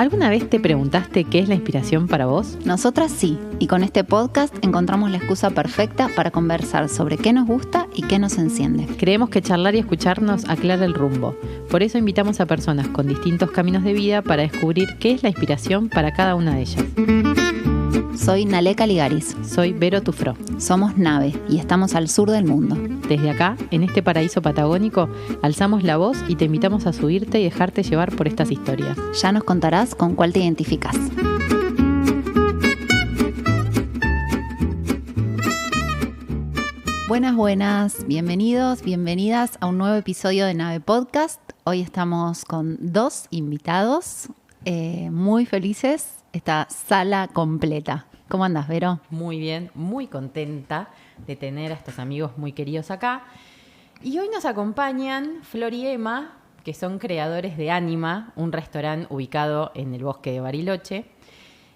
¿Alguna vez te preguntaste qué es la inspiración para vos? Nosotras sí, y con este podcast encontramos la excusa perfecta para conversar sobre qué nos gusta y qué nos enciende. Creemos que charlar y escucharnos aclara el rumbo. Por eso invitamos a personas con distintos caminos de vida para descubrir qué es la inspiración para cada una de ellas. Soy Nale Caligaris. Soy Vero Tufró. Somos Nave y estamos al sur del mundo. Desde acá, en este paraíso patagónico, alzamos la voz y te invitamos a subirte y dejarte llevar por estas historias. Ya nos contarás con cuál te identificás. Buenas, bienvenidos, bienvenidas a un nuevo episodio de Nave Podcast. Hoy estamos con 2 invitados muy felices, esta sala completa. ¿Cómo andas, Vero? Muy bien, muy contenta de tener a estos amigos muy queridos acá. Y hoy nos acompañan Flor y Emma, que son creadores de Ánima, un restaurante ubicado en el bosque de Bariloche.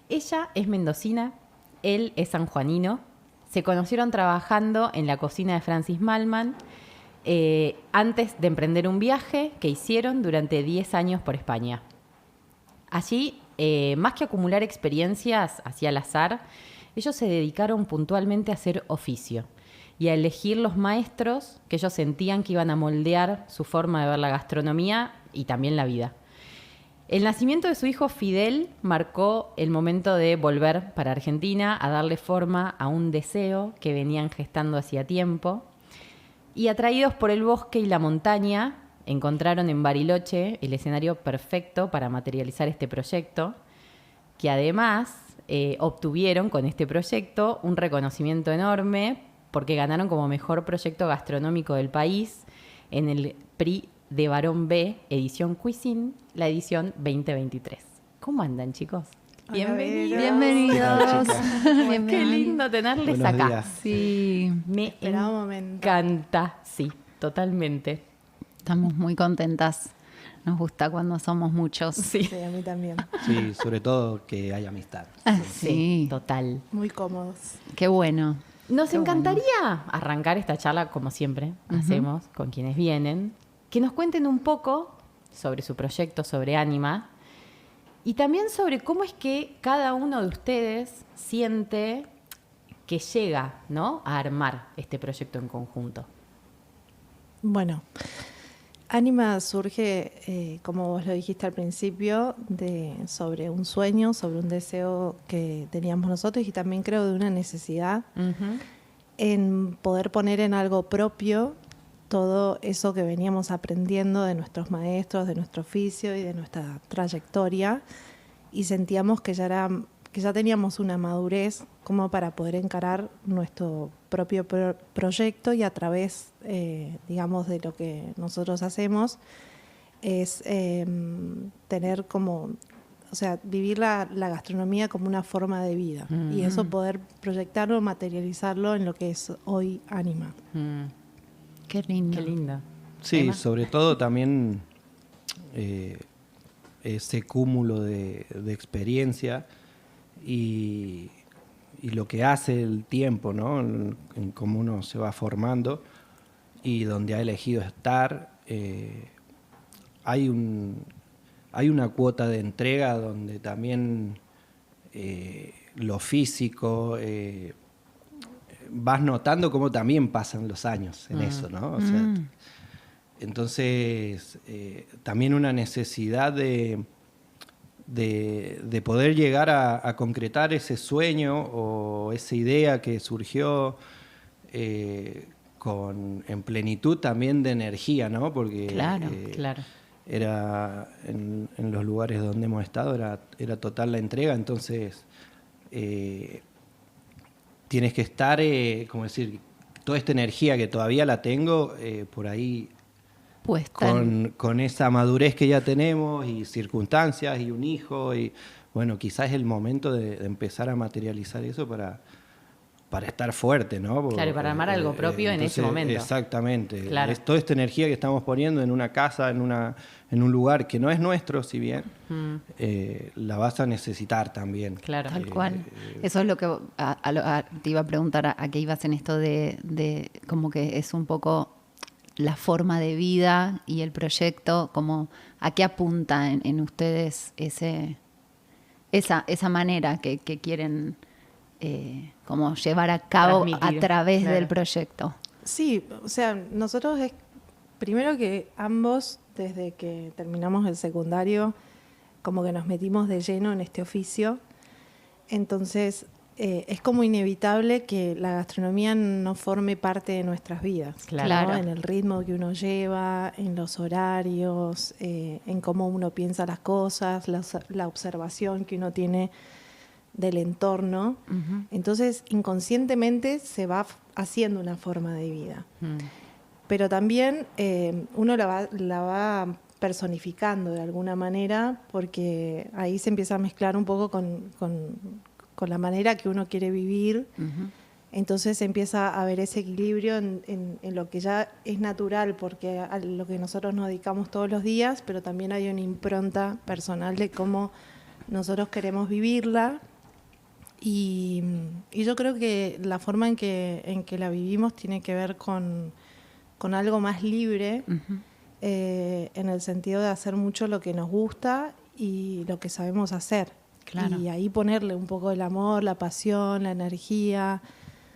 Ella es mendocina, él es sanjuanino. Se conocieron trabajando en la cocina de Francis Mallmann antes de emprender un viaje que hicieron durante 10 años por España. Allí, más que acumular experiencias hacia el azar, ellos se dedicaron puntualmente a hacer oficio y a elegir los maestros que ellos sentían que iban a moldear su forma de ver la gastronomía y también la vida. El nacimiento de su hijo Fidel marcó el momento de volver para Argentina a darle forma a un deseo que venían gestando hacía tiempo. Y atraídos por el bosque y la montaña, encontraron en Bariloche el escenario perfecto para materializar este proyecto, que además obtuvieron con este proyecto un reconocimiento enorme porque ganaron como mejor proyecto gastronómico del país en el Prix de Barón B, edición Cuisine, la edición 2023. ¿Cómo andan, chicos? Bienvenidos. Qué lindo tenerles acá. Días. Sí, Me encanta, sí, totalmente. estamos muy contentas. Nos gusta cuando somos muchos. Sí, Sí, a mí también. Sí, sobre todo que hay amistad. Sí, total. Muy cómodos. qué bueno. Nos Qué encantaría arrancar esta charla, como siempre hacemos con quienes vienen, que nos cuenten un poco sobre su proyecto, sobre Ánima, y también sobre cómo es que cada uno de ustedes siente que llega, ¿no?, a armar este proyecto en conjunto. Bueno, Ánima surge, como vos lo dijiste al principio, sobre un sueño, sobre un deseo que teníamos nosotros y también creo de una necesidad en poder poner en algo propio todo eso que veníamos aprendiendo de nuestros maestros, de nuestro oficio y de nuestra trayectoria, y sentíamos que ya teníamos una madurez como para poder encarar nuestro propio proyecto, y a través, digamos, de lo que nosotros hacemos es tener como, o sea, vivir la gastronomía como una forma de vida, y eso poder proyectarlo, materializarlo en lo que es hoy Ánima. Qué lindo. Qué lindo. Sí, Emma. sobre todo también ese cúmulo de experiencia y lo que hace el tiempo, ¿no? En cómo uno se va formando y donde ha elegido estar. Hay una cuota de entrega donde también lo físico, vas notando cómo también pasan los años en eso, ¿no? O sea, entonces, también una necesidad de poder llegar a concretar ese sueño o esa idea que surgió en plenitud también de energía, ¿no? Porque Claro. era en los lugares donde hemos estado era total la entrega, entonces tienes que estar, como decir, toda esta energía que todavía la tengo por ahí Puesta con esa madurez que ya tenemos y circunstancias y un hijo y bueno, quizás es el momento de empezar a materializar eso para estar fuerte, ¿no? Porque, Claro, para armar algo propio en ese momento. Exactamente. Claro. Es toda esta energía que estamos poniendo en una casa, en un lugar que no es nuestro, si bien, la vas a necesitar también. Claro. Tal cual. Eso es lo que te iba a preguntar a qué ibas en esto de como que es un poco la forma de vida y el proyecto, como a qué apunta en ustedes ese esa manera que quieren como llevar a cabo Transmitir, a través claro. del proyecto. Sí, o sea, nosotros primero que ambos, desde que terminamos el secundario, como que nos metimos de lleno en este oficio. Entonces, es como inevitable que la gastronomía no forme parte de nuestras vidas. Claro. ¿no? En el ritmo que uno lleva, en los horarios, en cómo uno piensa las cosas, la observación que uno tiene del entorno. Ujú. Entonces, inconscientemente se va haciendo una forma de vida. Mm. Pero también uno la va personificando de alguna manera, porque ahí se empieza a mezclar un poco con la manera que uno quiere vivir. Ujú. Entonces empieza a haber ese equilibrio en lo que ya es natural, porque a lo que nosotros nos dedicamos todos los días, pero también hay una impronta personal de cómo nosotros queremos vivirla. Y yo creo que la forma en que la vivimos tiene que ver con algo más libre, Ujú. en el sentido de hacer mucho lo que nos gusta y lo que sabemos hacer. Claro. Y ahí ponerle un poco el amor, la pasión, la energía.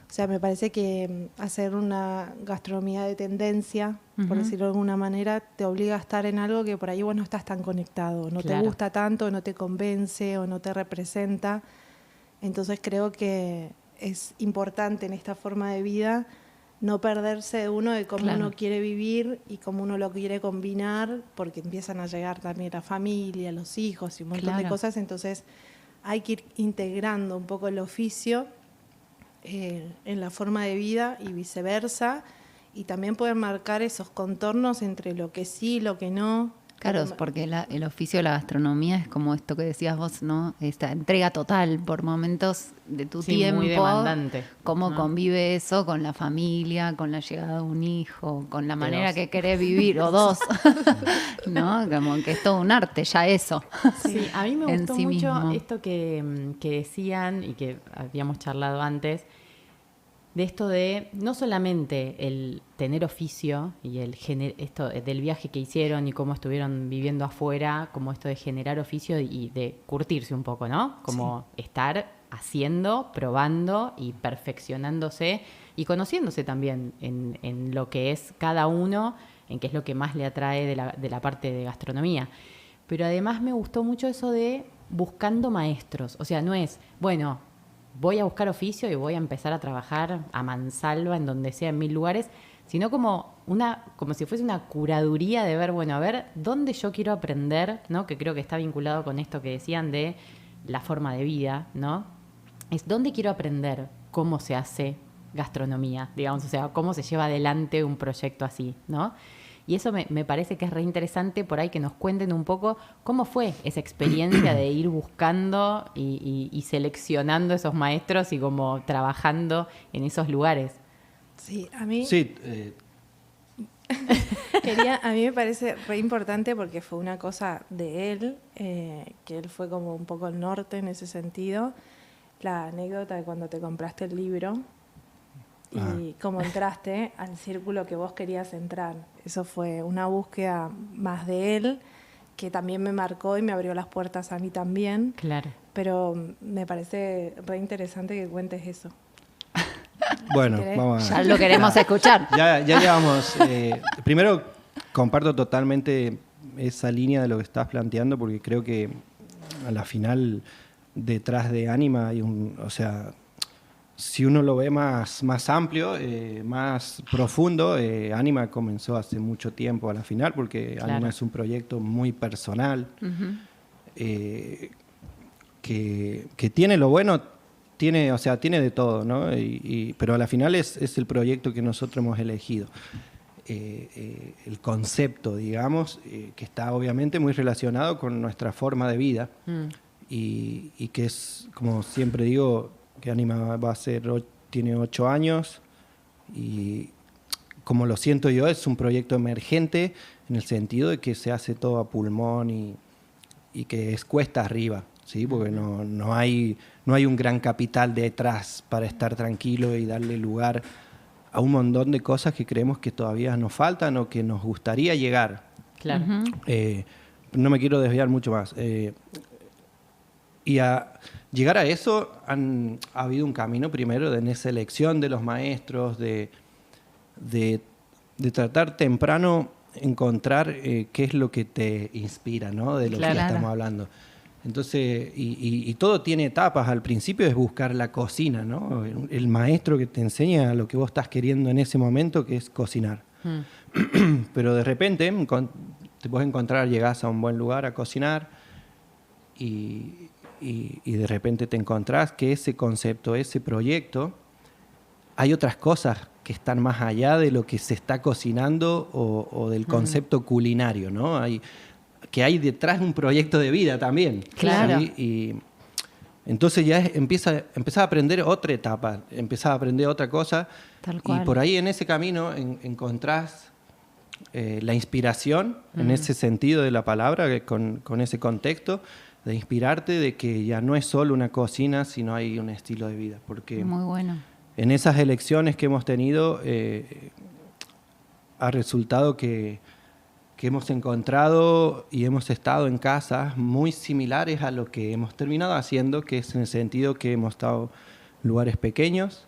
O sea, me parece que hacer una gastronomía de tendencia, por Ujú. decirlo de alguna manera, te obliga a estar en algo que por ahí vos no estás tan conectado, no Claro. te gusta tanto, no te convence o no te representa. Entonces creo que es importante en esta forma de vida no perderse de uno, de cómo Claro. uno quiere vivir y cómo uno lo quiere combinar, porque empiezan a llegar también la familia, los hijos y un montón de Claro. cosas. Entonces hay que ir integrando un poco el oficio en la forma de vida y viceversa, y también poder marcar esos contornos entre lo que sí y lo que no. Claro, porque el oficio de la gastronomía es como esto que decías vos, ¿no? Esta entrega total por momentos de tu Sí, tiempo. muy demandante, Cómo ¿no? convive eso con la familia, con la llegada de un hijo, con la De manera dos. que querés vivir, o dos. ¿No? Como que es todo un arte, ya eso. Sí, a mí me En gustó sí mucho mismo. esto que decían y que habíamos charlado antes, de esto de no solamente el tener oficio y esto del viaje que hicieron y cómo estuvieron viviendo afuera, como esto de generar oficio y de curtirse un poco, ¿no? Como estar haciendo, probando y perfeccionándose y conociéndose también en lo que es cada uno, en qué es lo que más le atrae de la parte de gastronomía. Pero además me gustó mucho eso de buscando maestros. O sea, no es, bueno, voy a buscar oficio y voy a empezar a trabajar a mansalva en donde sea, en 1000 lugares, sino como si fuese una curaduría de ver, bueno, a ver, dónde yo quiero aprender, ¿no? Que creo que está vinculado con esto que decían de la forma de vida, ¿no? Es dónde quiero aprender cómo se hace gastronomía, digamos, o sea, cómo se lleva adelante un proyecto así, ¿no? Y eso me parece que es re interesante por ahí que nos cuenten un poco cómo fue esa experiencia de ir buscando y seleccionando esos maestros y como trabajando en esos lugares. Sí, a mí, Sí, a mí me parece re importante porque fue una cosa de él, que él fue como un poco el norte en ese sentido. La anécdota de cuando te compraste el libro y cómo entraste al círculo que vos querías entrar. Eso fue una búsqueda más de él, que también me marcó y me abrió las puertas a mí también. Claro. Pero me parece re interesante que cuentes eso. bueno, Si querés. vamos a... Ya lo queremos escuchar. Ya llevamos. Primero, comparto totalmente esa línea de lo que estás planteando, porque creo que a la final, detrás de Anima hay o sea, si uno lo ve más amplio, más profundo, Anima comenzó hace mucho tiempo a la final, porque Claro. Anima es un proyecto muy personal, Ujú. que tiene lo bueno, tiene de todo, ¿no? Pero a la final es el proyecto que nosotros hemos elegido. El concepto, digamos, que está obviamente muy relacionado con nuestra forma de vida y que es, como siempre digo, que Anima tiene 8 años y como lo siento yo, es un proyecto emergente en el sentido de que se hace todo a pulmón y que es cuesta arriba, ¿sí? Porque no hay un gran capital detrás para estar tranquilo y darle lugar a un montón de cosas que creemos que todavía nos faltan o que nos gustaría llegar. Claro. Ujú. No me quiero desviar mucho más. Y a llegar a eso ha habido un camino primero en esa elección de los maestros, de tratar temprano encontrar qué es lo que te inspira, ¿no? De lo que estamos hablando. Entonces, y todo tiene etapas. Al principio es buscar la cocina, ¿no? El maestro que te enseña lo que vos estás queriendo en ese momento, que es cocinar. Pero de repente te puedes encontrar, llegás a un buen lugar a cocinar y de repente te encontrás que ese concepto, ese proyecto, hay otras cosas que están más allá de lo que se está cocinando o del concepto culinario, ¿no? Que hay detrás de un proyecto de vida también. Claro. ¿Sí? Y entonces ya empezás a aprender otra etapa, empezás a aprender otra cosa. Tal cual. Y por ahí en ese camino encontrás la inspiración, en ese sentido de la palabra, con ese contexto, de inspirarte de que ya no es solo una cocina, sino hay un estilo de vida. Porque muy bueno. En esas elecciones que hemos tenido ha resultado que hemos encontrado y hemos estado en casas muy similares a lo que hemos terminado haciendo, que es en el sentido que hemos estado en lugares pequeños,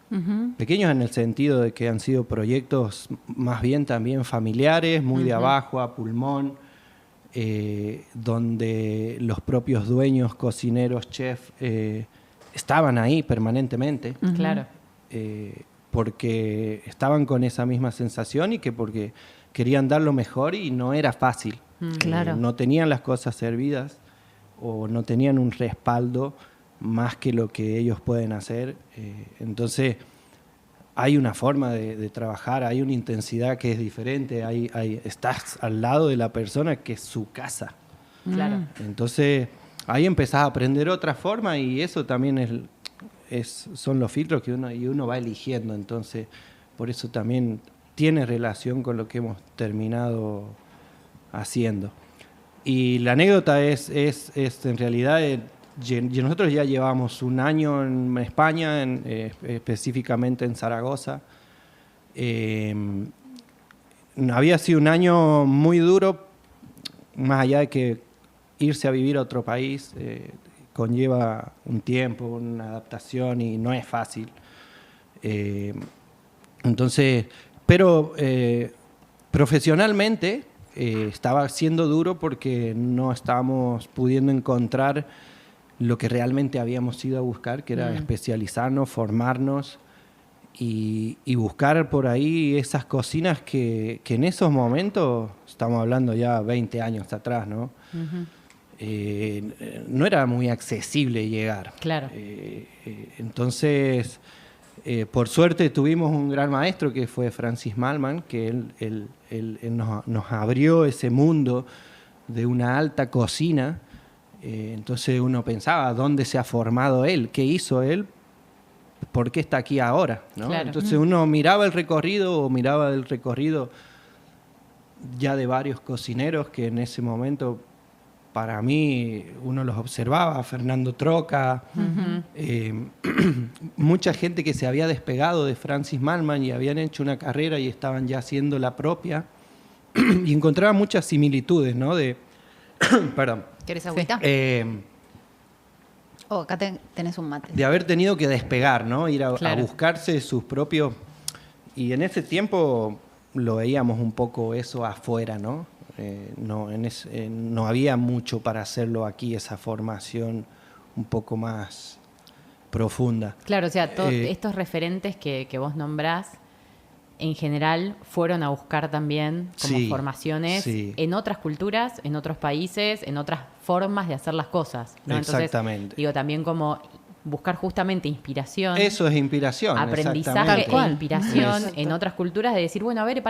pequeños en el sentido de que han sido proyectos más bien también familiares, muy de abajo, a pulmón, donde los propios dueños, cocineros, chefs, estaban ahí permanentemente. Claro. Porque estaban con esa misma sensación y que porque querían dar lo mejor y no era fácil. Claro. No tenían las cosas servidas o no tenían un respaldo más que lo que ellos pueden hacer. Entonces hay una forma de trabajar, hay una intensidad que es diferente, estás al lado de la persona que es su casa. Claro. Entonces ahí empezás a aprender otra forma y eso también son los filtros que uno va eligiendo. Entonces por eso también tiene relación con lo que hemos terminado haciendo. Y la anécdota es en realidad, nosotros ya llevamos un año en España, específicamente en Zaragoza. Había sido un año muy duro, más allá de que irse a vivir a otro país conlleva un tiempo, una adaptación y no es fácil. Entonces, pero profesionalmente estaba siendo duro porque no estábamos pudiendo encontrar lo que realmente habíamos ido a buscar, que era especializarnos, formarnos y buscar por ahí esas cocinas que en esos momentos, estamos hablando ya 20 años atrás, ¿no? No era muy accesible llegar. Claro. Entonces, por suerte tuvimos un gran maestro que fue Francis Mallmann, que él nos abrió ese mundo de una alta cocina. Entonces uno pensaba, ¿dónde se ha formado él? ¿Qué hizo él? ¿Por qué está aquí ahora? ¿No? Claro. Entonces uno miraba el recorrido ya de varios cocineros que en ese momento, para mí, uno los observaba, Fernando Troca, mucha gente que se había despegado de Francis Mallmann y habían hecho una carrera y estaban ya haciendo la propia, y encontraba muchas similitudes, ¿no? Perdón. ¿Querés agüita? Acá tenés un mate. De haber tenido que despegar, ¿no? Ir a buscarse sus propios... Y en ese tiempo lo veíamos un poco eso afuera, ¿no? No había mucho para hacerlo aquí, esa formación un poco más profunda. Claro, o sea, todos estos referentes que vos nombrás, en general fueron a buscar también como formaciones en otras culturas, en otros países, en otras formas de hacer las cosas, ¿no? Exactamente. Entonces, digo, también como buscar justamente inspiración. Eso es inspiración. Aprendizaje e inspiración en otras culturas, de decir, bueno, a ver,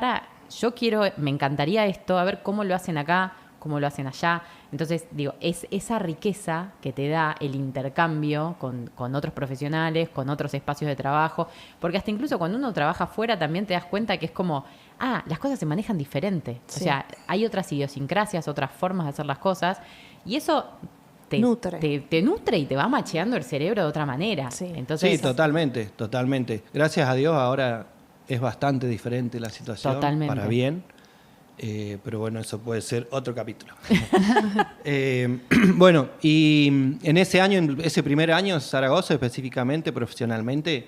me encantaría esto, a ver cómo lo hacen acá, cómo lo hacen allá. Entonces, digo, es esa riqueza que te da el intercambio con otros profesionales, con otros espacios de trabajo, porque hasta incluso cuando uno trabaja afuera también te das cuenta que es como, las cosas se manejan diferente. Sí. O sea, hay otras idiosincrasias, otras formas de hacer las cosas, y eso te nutre y te va macheando el cerebro de otra manera. Sí, Entonces, totalmente. Gracias a Dios ahora es bastante diferente la situación, para bien. Pero bueno, eso puede ser otro capítulo. Bueno, y en ese año, en ese primer año en Zaragoza específicamente, profesionalmente,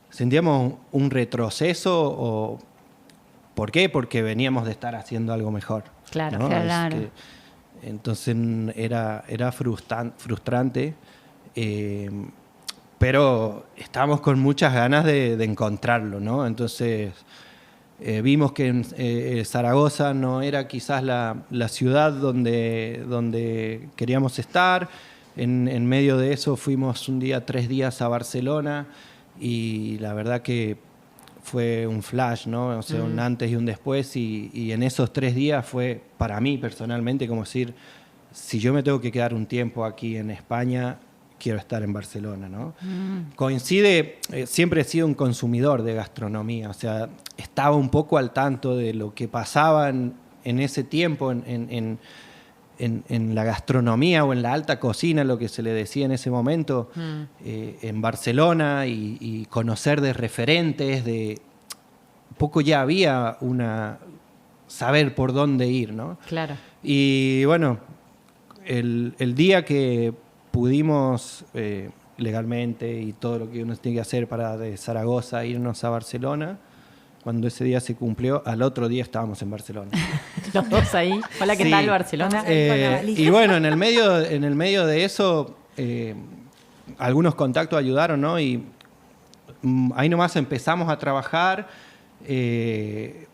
sentíamos un retroceso. ¿Por qué? Porque veníamos de estar haciendo algo mejor. Claro, ¿no? claro. Entonces era frustrante, pero estábamos con muchas ganas de encontrarlo, ¿no? Entonces vimos que en Zaragoza no era quizás la ciudad donde queríamos estar. En medio de eso fuimos 3 días a Barcelona y la verdad que fue un flash, ¿no? O sea, un antes y un después y en esos 3 días fue para mí personalmente como decir, si yo me tengo que quedar un tiempo aquí en España, quiero estar en Barcelona, ¿no? Coincide, siempre he sido un consumidor de gastronomía, o sea, estaba un poco al tanto de lo que pasaba en ese tiempo en la gastronomía o en la alta cocina, lo que se le decía en ese momento, en Barcelona y conocer de referentes, un poco ya había saber por dónde ir, ¿no? Claro. Y bueno, el día que pudimos legalmente y todo lo que uno tiene que hacer para de Zaragoza irnos a Barcelona, cuando ese día se cumplió, al otro día estábamos en Barcelona. Los dos ahí. Hola, ¿qué Sí. tal, Barcelona? Y bueno, en el medio de eso, algunos contactos ayudaron, ¿no? Y ahí nomás empezamos a trabajar de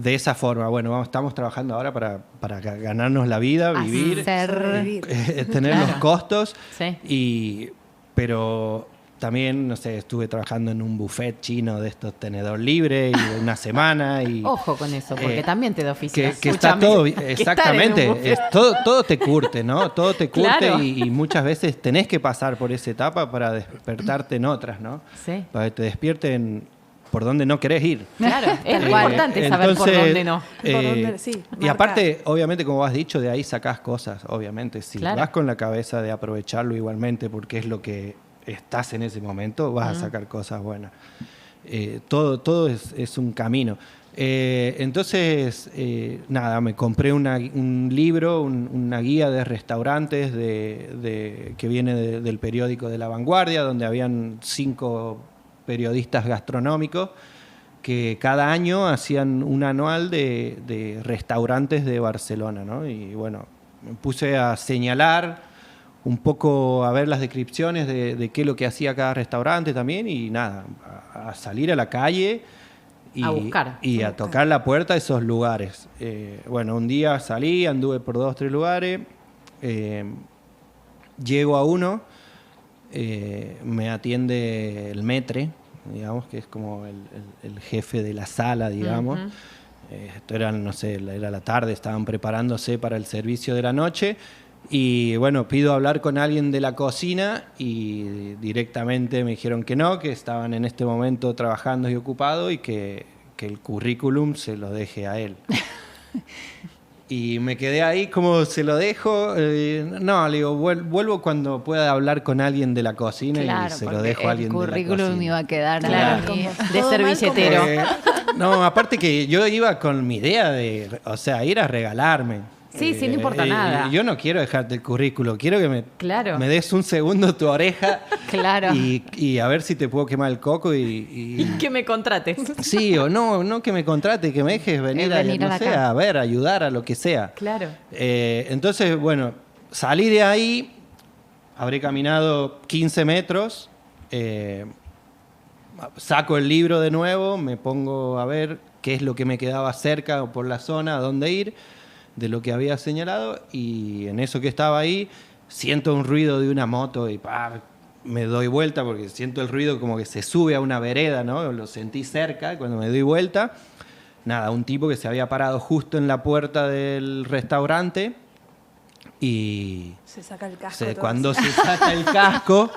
esa forma. Bueno, estamos trabajando ahora para ganarnos la vida, vivir, tener los costos. Sí. Pero también, no sé, estuve trabajando en un buffet chino de estos tenedor libre y de una semana. Y, Ojo con eso, porque también te da oficio. que está todo, exactamente, todo te curte, ¿no? Todo te curte Claro. y muchas veces tenés que pasar por esa etapa para despertarte en otras, ¿no? Sí. Para que te despierten por donde no querés ir. Claro, es importante saber por entonces, dónde no. Por dónde, sí, y marcar. aparte, obviamente, como has dicho, de ahí sacás cosas, obviamente. Si Claro. vas con la cabeza de aprovecharlo igualmente porque es lo que estás en ese momento, vas a sacar cosas buenas. Todo es un camino. Entonces, nada, me compré un libro, una guía de restaurantes que viene del periódico de La Vanguardia, donde habían 5 periodistas gastronómicos que cada año hacían un anual de restaurantes de Barcelona, ¿no? Y bueno, me puse a señalar un poco, a ver las descripciones de qué es lo que hacía cada restaurante también y nada, a salir a la calle y A buscar. y a tocar la puerta de esos lugares. Bueno, un día salí, anduve por 2 o 3 lugares, llego a uno, me atiende el maître, digamos, que es como el jefe de la sala, digamos. Esto era, no sé, era la tarde, estaban preparándose para el servicio de la noche. Y bueno, pido hablar con alguien de la cocina y directamente me dijeron que no, que estaban en este momento trabajando y ocupados y que el currículum se lo deje a él. Y me quedé ahí, como se lo dejo. No, le digo, vuelvo cuando pueda hablar con alguien de la cocina y se lo dejo a alguien de la cocina. El currículum iba a quedar Claro, ahí. de Todo mal servilletero. No, aparte que yo iba con mi idea de, o sea, ir a regalarme. Sí, sí, no importa nada. Yo no quiero dejarte el currículo, quiero que Claro. me des un segundo tu oreja Claro. y a ver si te puedo quemar el coco Y que me contrates. sí, o no que me contrate, que me dejes venir, venir a la casa. a ver, ayudar a lo que sea. Claro. Entonces, bueno, salí de ahí, habré caminado 15 metros, saco el libro de nuevo, me pongo a ver qué es lo que me quedaba cerca o por la zona, a dónde ir, de lo que había señalado, y en eso que estaba ahí, siento un ruido de una moto y me doy vuelta porque siento el ruido como que se sube a una vereda, ¿no? Lo sentí cerca, cuando me doy vuelta, nada, un tipo que se había parado justo en la puerta del restaurante y Se saca el casco. todo cuando así. se saca el casco,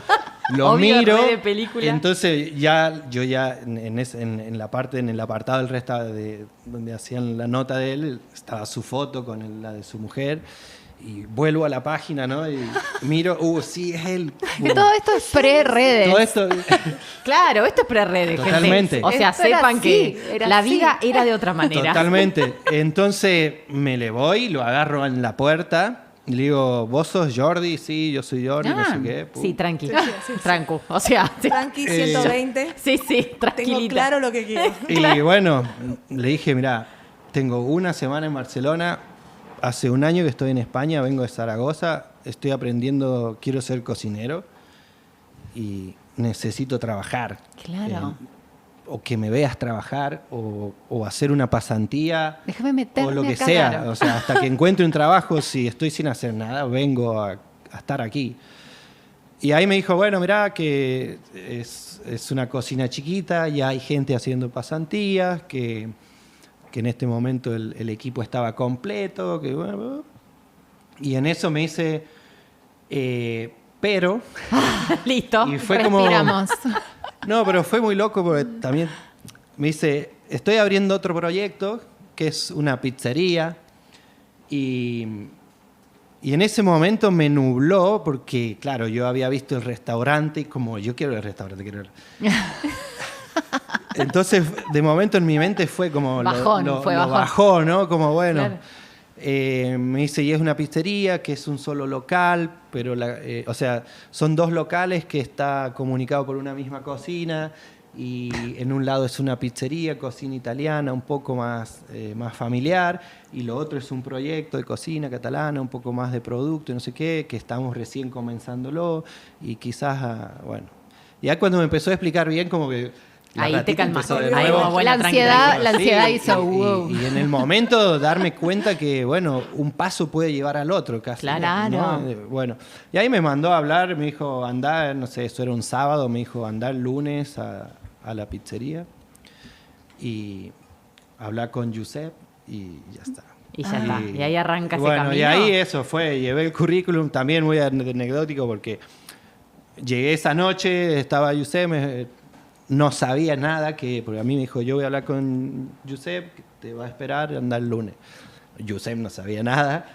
lo Obvio, miro, re de película. entonces yo ya en la parte, en el apartado del restaurante donde hacían la nota de él, estaba su foto con la de su mujer y vuelvo a la página, ¿no? Y miro, sí, es él. Que todo esto es pre-redes. Todo esto, Claro, esto es pre-redes, gente. Totalmente. O sea, Esto era sepan así, que era la así. vida era de otra manera. totalmente. Entonces me le voy, lo agarro en la puerta, y le digo, ¿vos sos Jordi? Sí, yo soy Jordi, no sé qué. Sí, tranqui. sí. Trancu. O sea, sí, Tranqui, 120. sí, Tengo tranquilita. claro lo que quiero. Y bueno, le dije, mira, tengo una semana en Barcelona, hace un año que estoy en España, vengo de Zaragoza, estoy aprendiendo, quiero ser cocinero y necesito trabajar. Claro. O que me veas trabajar, o hacer una pasantía, Déjame meterme o lo que acá, sea. claro. O sea, hasta que encuentre un trabajo, si estoy sin hacer nada, vengo a estar aquí. Y ahí me dijo, bueno, mirá, que es una cocina chiquita, ya hay gente haciendo pasantías, que en este momento el equipo estaba completo, que bueno. Y en eso me dice, pero... Listo. Y fue como... Respiramos. No, pero fue muy loco porque también me dice, estoy abriendo otro proyecto que es una pizzería y en ese momento me nubló porque, claro, yo había visto el restaurante y como yo quiero el restaurante, quiero el... Entonces, de momento en mi mente fue como... Bajón, fue bajón. bajó, ¿no? Como bueno... Claro. Me dice, y es una pizzería que es un solo local, pero o sea, son dos locales que está comunicado por una misma cocina y en un lado es una pizzería, cocina italiana, un poco más familiar, y lo otro es un proyecto de cocina catalana, un poco más de producto y no sé qué, que estamos recién comenzándolo y quizás, bueno. Ya cuando me empezó a explicar bien, como que... la Ahí te ratita calmaste. empezó de Ahí nuevo. vos, bueno, la ansiedad Sí, hizo wow. y en el momento darme cuenta que, bueno, un paso puede llevar al otro casi. Claro. ¿no? Bueno, y ahí me mandó a hablar, me dijo, andá, no sé, eso era un sábado, me dijo, andá el lunes a la pizzería y hablar con Giuseppe y ya está. Y ya está. Y ahí arranca ese bueno, camino. y ahí eso fue, llevé el currículum, también muy anecdótico porque llegué esa noche, estaba Giuseppe, no sabía nada, porque a mí me dijo, yo voy a hablar con Giuseppe, que te va a esperar, anda el lunes. Giuseppe no sabía nada.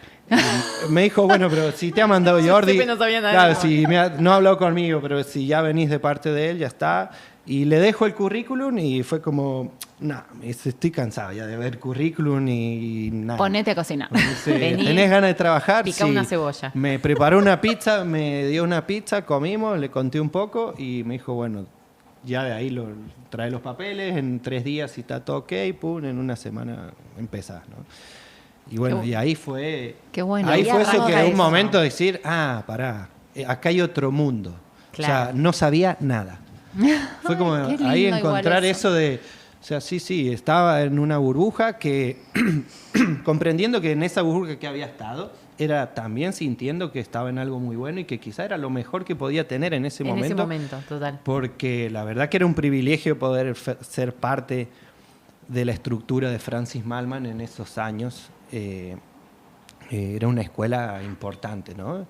Y me dijo, bueno, pero si te ha mandado Jordi... Giuseppe no sabía nada. Claro, si no ha hablado conmigo, pero si ya venís de parte de él, ya está. Y le dejo el currículum y fue como, no, estoy cansado ya de ver currículum y nada. Ponete a cocinar. Dice, Vení, ¿tenés ganas de trabajar? pica una cebolla. Me preparó una pizza, me dio una pizza, comimos, le conté un poco y me dijo, bueno, ya de ahí trae los papeles, en 3 días si está todo ok, pum, en una semana empezás, ¿no? Y bueno, y ahí fue... Qué bueno. Ahí Ahí fue eso que arranca un eso. momento de decir, pará, acá hay otro mundo. Claro. O sea, no sabía nada. Fue como Ay, qué ahí lindo encontrar igual eso de... O sea, sí, estaba en una burbuja que... comprendiendo que en esa burbuja que había estado, era también sintiendo que estaba en algo muy bueno y que quizá era lo mejor que podía tener en ese momento. En ese momento, total. Porque la verdad que era un privilegio poder ser parte de la estructura de Francis Mallmann en esos años. Era una escuela importante, ¿no?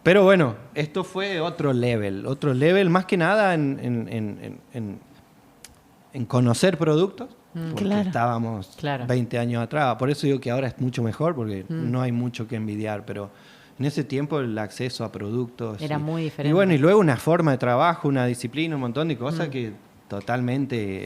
Pero bueno, esto fue otro level más que nada en conocer productos, porque Claro. estábamos Claro. 20 años atrás. Por eso digo que ahora es mucho mejor, porque no hay mucho que envidiar, pero en ese tiempo el acceso a productos... Era muy diferente. Y bueno, y luego una forma de trabajo, una disciplina, un montón de cosas que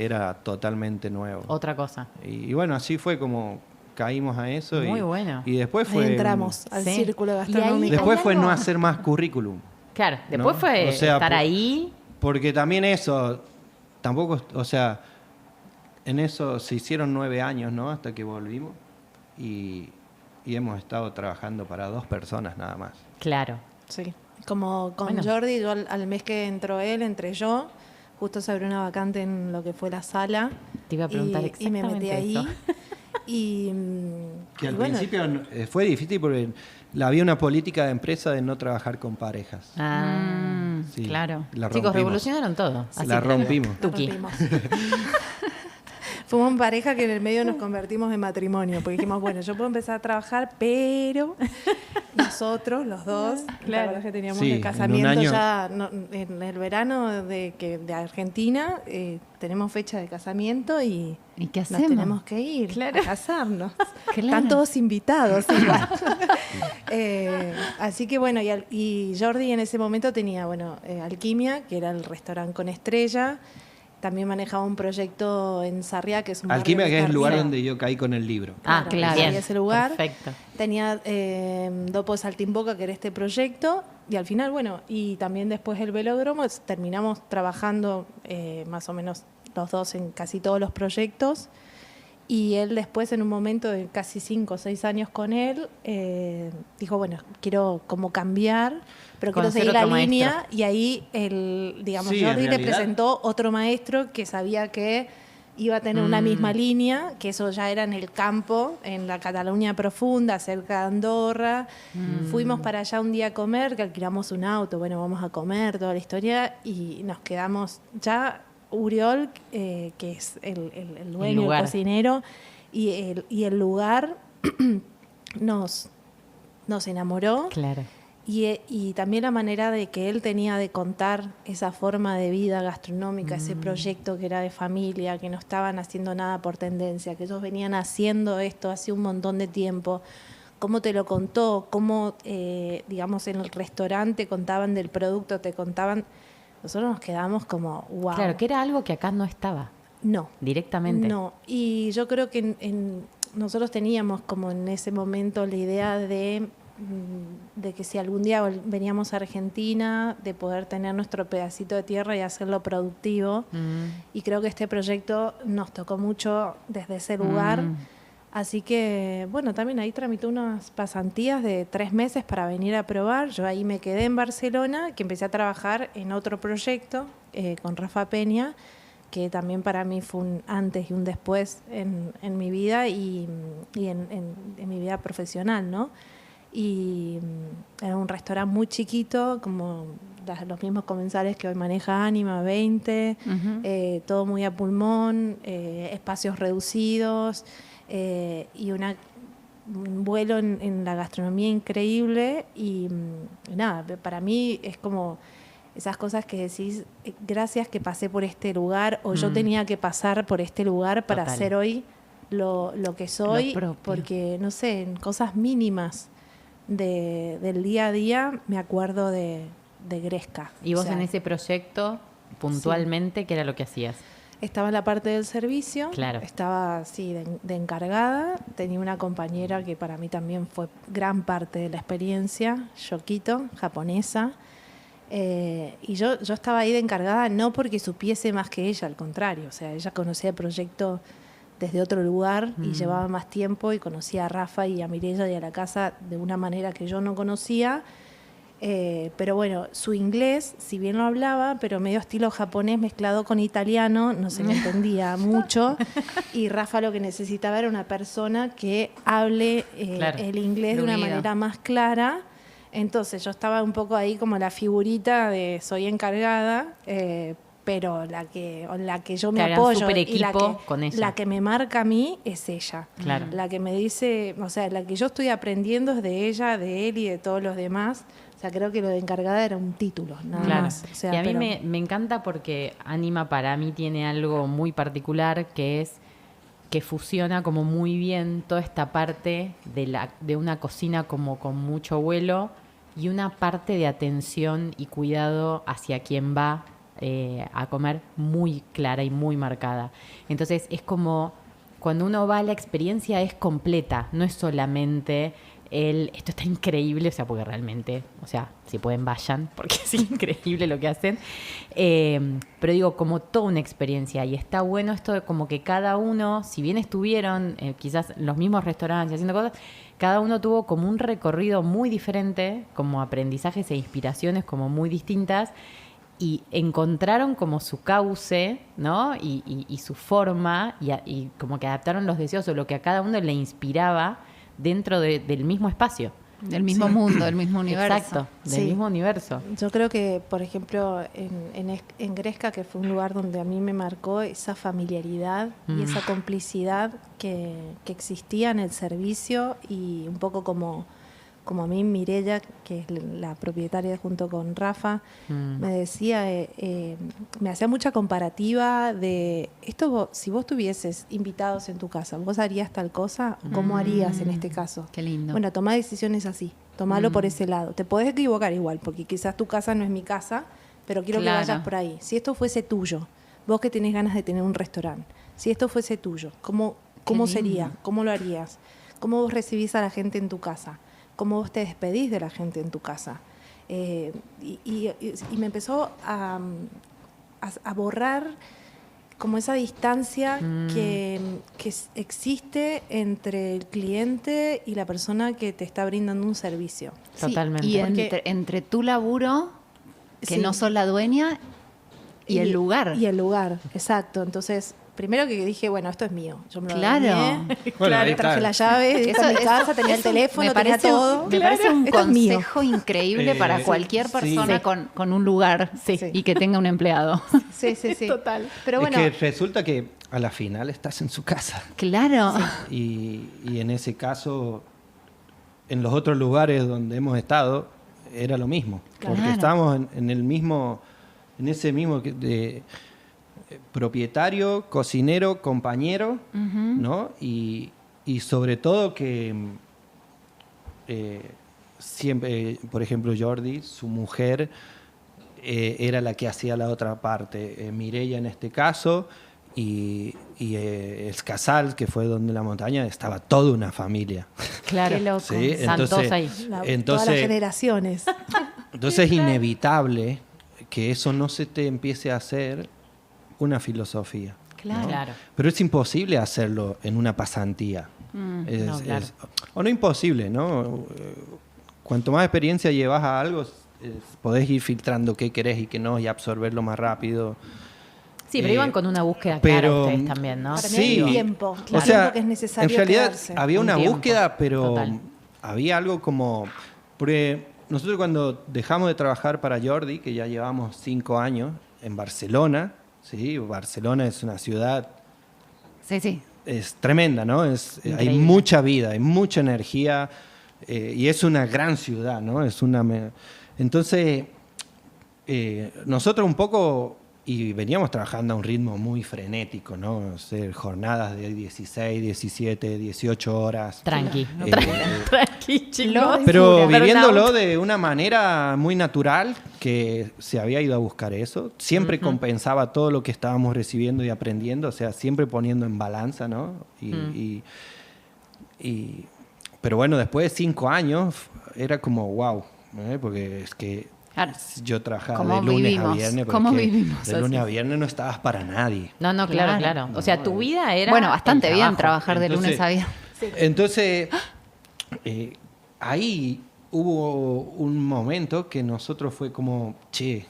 era totalmente nuevo. Otra cosa. Y bueno, así fue como caímos a eso. Muy y, bueno. Y después Ahí fue... entramos al Sí. círculo Y ahí- gastronómico. Después ¿Hay fue no algo? hacer más currículum. Claro, después ¿no? fue O sea, estar ahí. Porque también eso, tampoco, o sea, en eso se hicieron 9 años, ¿no? Hasta que volvimos. Y hemos estado trabajando para 2 personas nada más. Claro. Sí. Como con Bueno. Jordi, yo al mes que entró él, entré yo. Justo se abrió una vacante en lo que fue la sala. Te iba a preguntar y me metí exactamente ahí. eso. Y, Que al y bueno, principio fue difícil porque había una política de empresa de no trabajar con parejas. Ah, Sí, claro. la chicos, rompimos. revolucionaron todo. Así La te lo digo. rompimos. Tuki. rompimos. Fuimos en pareja que en el medio nos convertimos en matrimonio, porque dijimos, bueno, yo puedo empezar a trabajar, pero... nosotros, los dos. Claro. La verdad es que teníamos Sí, el en casamiento un año. ya en el verano de Argentina. Tenemos fecha de casamiento y ¿Y qué nos hacemos? tenemos que ir Claro. a casarnos. Claro. Están todos invitados igual. Así que bueno, y Jordi en ese momento tenía, Alquimia, que era el restaurante con estrella. También manejaba un proyecto en Sarriá, que es un Alquimia, barrio que es el lugar tardío. donde yo caí con el libro. Claro. bien, ese lugar. perfecto. Tenía Dopo Saltimboca, que era este proyecto, y al final, y también después el velódromo, terminamos trabajando más o menos los dos en casi todos los proyectos, y él después, en un momento de casi 5 o 6 años con él, dijo, quiero como cambiar, pero quiero Conocer seguir la otro línea, maestro. y ahí Sí, Jordi en le realidad. presentó otro maestro que sabía que iba a tener una misma línea, que eso ya era en el campo, en la Cataluña profunda, cerca de Andorra. Fuimos para allá un día a comer, que alquilamos un auto, vamos a comer, toda la historia, y nos quedamos ya, Uriol, que es el dueño, el lugar. cocinero, y el lugar nos enamoró. Claro. Y también la manera de que él tenía de contar esa forma de vida gastronómica, ese proyecto que era de familia, que no estaban haciendo nada por tendencia, que ellos venían haciendo esto hace un montón de tiempo. Cómo te lo contó, cómo, digamos, en el restaurante contaban del producto, te contaban. Nosotros nos quedamos como, wow. Claro, que era algo que acá no estaba No. directamente. No, y yo creo que nosotros teníamos como en ese momento la idea de que si algún día veníamos a Argentina, de poder tener nuestro pedacito de tierra y hacerlo productivo. Y creo que este proyecto nos tocó mucho desde ese lugar. Así que, también ahí tramitó unas pasantías de 3 meses para venir a probar. Yo ahí me quedé en Barcelona, que empecé a trabajar en otro proyecto con Rafa Peña, que también para mí fue un antes y un después en mi vida y en mi vida profesional, ¿no? Y era un restaurante muy chiquito, como los mismos comensales que hoy maneja Ánima, 20, todo muy a pulmón, espacios reducidos, y un vuelo en la gastronomía increíble. Y nada, para mí es como esas cosas que decís, gracias que pasé por este lugar, o yo tenía que pasar por este lugar para Total. ser hoy lo que soy, Lo propio. porque, no sé, en cosas mínimas del día a día me acuerdo de Gresca. Y vos O sea, en ese proyecto, puntualmente, ¿qué era lo que hacías? estaba en la parte del servicio, Claro. estaba sí, de encargada, tenía una compañera que para mí también fue gran parte de la experiencia, Yokito, japonesa, y yo estaba ahí de encargada no porque supiese más que ella, al contrario, o sea, ella conocía el proyecto desde otro lugar y llevaba más tiempo y conocía a Rafa y a Mireia y a la casa de una manera que yo no conocía. Pero su inglés, si bien lo hablaba, pero medio estilo japonés mezclado con italiano, no se le entendía mucho. Y Rafa lo que necesitaba era una persona que hable Claro, el inglés de una fluido. manera más clara. Entonces yo estaba un poco ahí como la figurita de soy encargada, pero la que yo me Que hagan apoyo súper y equipo con ella. la que me marca a mí es ella. Claro. La que me dice, o sea, la que yo estoy aprendiendo es de ella, de él y de todos los demás. O sea, creo que lo de encargada era un título, nada Claro. más. O sea, y a mí pero- me encanta porque Ánima para mí tiene algo muy particular, que es que fusiona como muy bien toda esta parte de una cocina como con mucho vuelo y una parte de atención y cuidado hacia quien va a comer muy clara y muy marcada. Entonces es como cuando uno va, la experiencia es completa, no es solamente esto está increíble, o sea, porque realmente, o sea, si pueden vayan, porque es increíble lo que hacen. Pero digo, como toda una experiencia, y está bueno esto de como que cada uno, si bien estuvieron quizás en los mismos restaurantes haciendo cosas, cada uno tuvo como un recorrido muy diferente, como aprendizajes e inspiraciones como muy distintas, y encontraron como su cauce, ¿no? Y su forma, y como que adaptaron los deseos o lo que a cada uno le inspiraba dentro del mismo espacio. Del mismo mundo, del mismo universo. Exacto, del Sí. mismo universo. Yo creo que, por ejemplo, en Gresca, que fue un lugar donde a mí me marcó esa familiaridad y esa complicidad que existía en el servicio, y un poco como como a mí Mireya, que es la propietaria junto con Rafa, me decía, me hacía mucha comparativa de esto, si vos tuvieses invitados en tu casa, ¿vos harías tal cosa? ¿Cómo harías en este caso? Qué lindo. Bueno, tomá decisiones así, tomalo por ese lado. Te podés equivocar igual, porque quizás tu casa no es mi casa, pero quiero Claro. que vayas por ahí. Si esto fuese tuyo, vos que tenés ganas de tener un restaurante, si esto fuese tuyo, ¿cómo sería? ¿Cómo lo harías? ¿Cómo vos recibís a la gente en tu casa? ¿Cómo vos te despedís de la gente en tu casa? Y me empezó a borrar como esa distancia que existe entre el cliente y la persona que te está brindando un servicio. Sí, Totalmente. y Porque- entre tu laburo, que Sí. no sos la dueña, y el lugar. Y el lugar, exacto. Entonces, primero que dije, bueno, esto es mío. Yo me lo Claro. bañé, Bueno, ahí traje está. la llave, esta es mi casa, tenía el teléfono, tenía todo. Me parece un Esto es mío. consejo increíble para cualquier sí. persona con un lugar Sí. y que tenga un empleado. Sí, sí, sí. Total. Pero bueno, Es que resulta que a la final estás en su casa. Claro. Y en ese caso, en los otros lugares donde hemos estado, era lo mismo. Claro. Porque estábamos en el mismo, en ese mismo propietario, cocinero, compañero, ¿no? Y sobre todo que siempre, por ejemplo, Jordi, su mujer, era la que hacía la otra parte. Mireia en este caso, y Escasal, que fue donde la montaña, estaba toda una familia. Claro. Qué loco. Sí, Están todos ahí. todas las generaciones. Entonces es inevitable que eso no se te empiece a hacer una filosofía. Claro. Claro. Pero es imposible hacerlo en una pasantía. no, claro. O no imposible, ¿no? Cuanto más experiencia llevas a algo, podés ir filtrando qué querés y qué no y absorberlo más rápido. Sí, pero iban con una búsqueda pero, clara ustedes también, ¿no? Para mí Sí. hay tiempo. O sea, tiempo que es necesario en realidad quedarse. había Un una tiempo, búsqueda, pero total. había algo como... Porque nosotros cuando dejamos de trabajar para Jordi, que ya llevamos 5 años en Barcelona, ¿sí? Barcelona es una ciudad, Sí, sí. es tremenda, ¿no? Hay Increíble. mucha vida, hay mucha energía y es una gran ciudad, ¿no? Entonces, nosotros un poco... Y veníamos trabajando a un ritmo muy frenético, ¿no? Hacer jornadas de 16, 17, 18 horas. Tranqui. Eh, Tranqui, chicos. Pero Burnout. viviéndolo de una manera muy natural, que se había ido a buscar eso. Siempre compensaba todo lo que estábamos recibiendo y aprendiendo, o sea, siempre poniendo en balanza, ¿no? Pero bueno, después de 5 años, era como wow, porque es que Claro. yo trabajaba ¿Cómo de lunes vivimos? a viernes. ¿Cómo porque vivimos de lunes así? a viernes no estabas para nadie. No, no, claro, Claro. claro. O sea, tu vida era. Bueno, bastante el bien trabajo. trabajar de lunes a viernes. Entonces, ahí hubo un momento que nosotros fue como, che,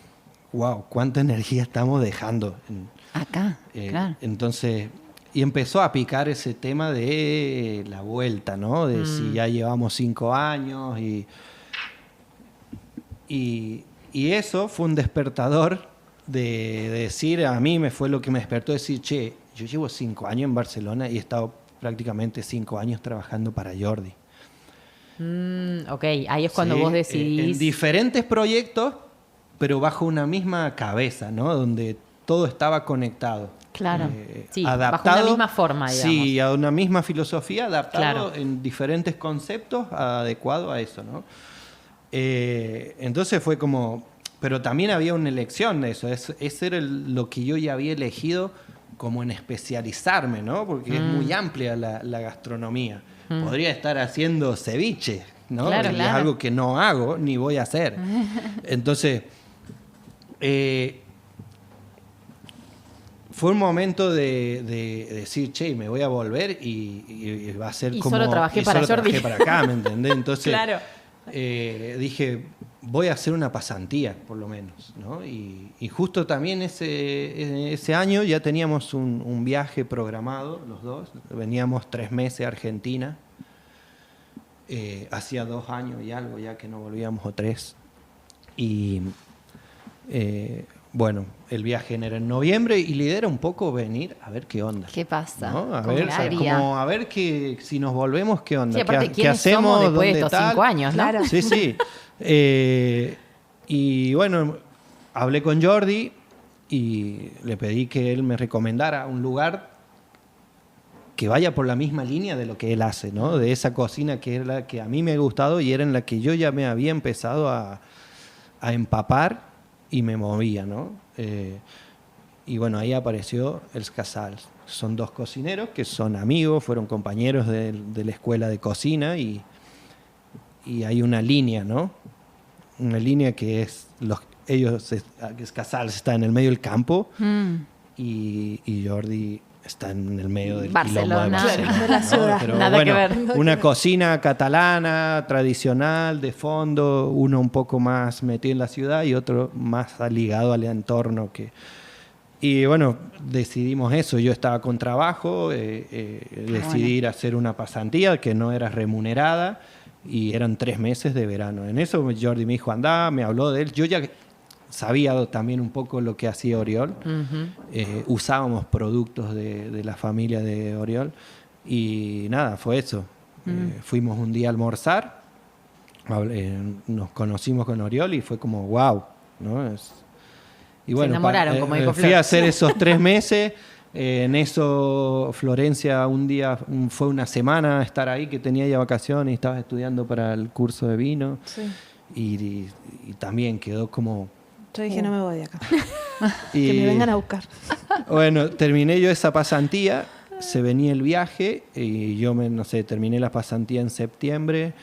wow, cuánta energía estamos dejando. Acá, claro. Entonces, y empezó a picar ese tema de la vuelta, ¿no? De si ya llevamos 5 años y eso fue un despertador de decir, a mí me fue lo que me despertó, decir, che, yo llevo 5 años en Barcelona y he estado prácticamente 5 años trabajando para Jordi. Ok, ahí es cuando Sí, vos en decidís. diferentes proyectos, pero bajo una misma cabeza, ¿no? Donde todo estaba conectado. Claro. Sí, bajo una misma forma, digamos. Sí, a una misma filosofía, adaptado Claro. en diferentes conceptos, adecuado a eso, ¿no? Entonces fue como... Pero también había una elección de eso. Ese era lo que yo ya había elegido como en especializarme, ¿no? Porque es muy amplia la gastronomía. Podría estar haciendo ceviche, ¿no? Claro, Y claro. es algo que no hago ni voy a hacer. Entonces, fue un momento de decir, che, me voy a volver y va a ser Y como... solo trabajé para solo Jordi. trabajé para acá, ¿me entendés? Entonces, Claro. dije, voy a hacer una pasantía, por lo menos, ¿no? Y justo también ese año ya teníamos un viaje programado, los dos. Veníamos 3 meses a Argentina. Hacía 2 años y algo ya que no volvíamos, o 3. Y bueno, el viaje era en noviembre y la idea era un poco venir a ver qué onda. ¿Qué pasa? ¿No? A ¿Cómo ver, sería? como a ver si nos volvemos, qué onda. Sí, aparte, ¿Qué ¿quiénes hacemos? somos después de ¿Dónde estos tal? 5 años, no? Claro. Sí, sí. Y bueno, hablé con Jordi y le pedí que él me recomendara un lugar que vaya por la misma línea de lo que él hace, ¿no? De esa cocina que era la que a mí me ha gustado y era en la que yo ya me había empezado a empapar y me movía, ¿no? Y bueno, ahí apareció Els Casals. Son 2 cocineros que son amigos, fueron compañeros de la escuela de cocina y hay una línea, ¿no? Una línea que es Els Casals está en el medio del campo y Jordi está en el medio del quilombo de Barcelona. Barcelona, De la ¿no? ciudad. Pero Nada bueno, que ver. una cocina catalana, tradicional, de fondo, uno un poco más metido en la ciudad y otro más ligado al entorno. Y bueno, decidimos eso. Yo estaba con trabajo, decidí ir a hacer una pasantía que no era remunerada y eran 3 meses de verano. En eso Jordi me dijo, andá, me habló de él. Yo ya sabía también un poco lo que hacía Oriol. Usábamos productos de la familia de Oriol y nada, fue eso. Fuimos un día a almorzar, nos conocimos con Oriol y fue como wow, ¿no? Y bueno, enamoraron, como dijo fui Flor. a hacer esos 3 meses. En eso Florencia un día fue una semana a estar ahí, que tenía ya vacaciones y estaba estudiando para el curso de vino. Sí. Y también quedó como... Yo dije, no me voy de acá. y- Que me vengan a buscar. Bueno, terminé yo esa pasantía, se venía el viaje y yo no sé, terminé la pasantía en septiembre.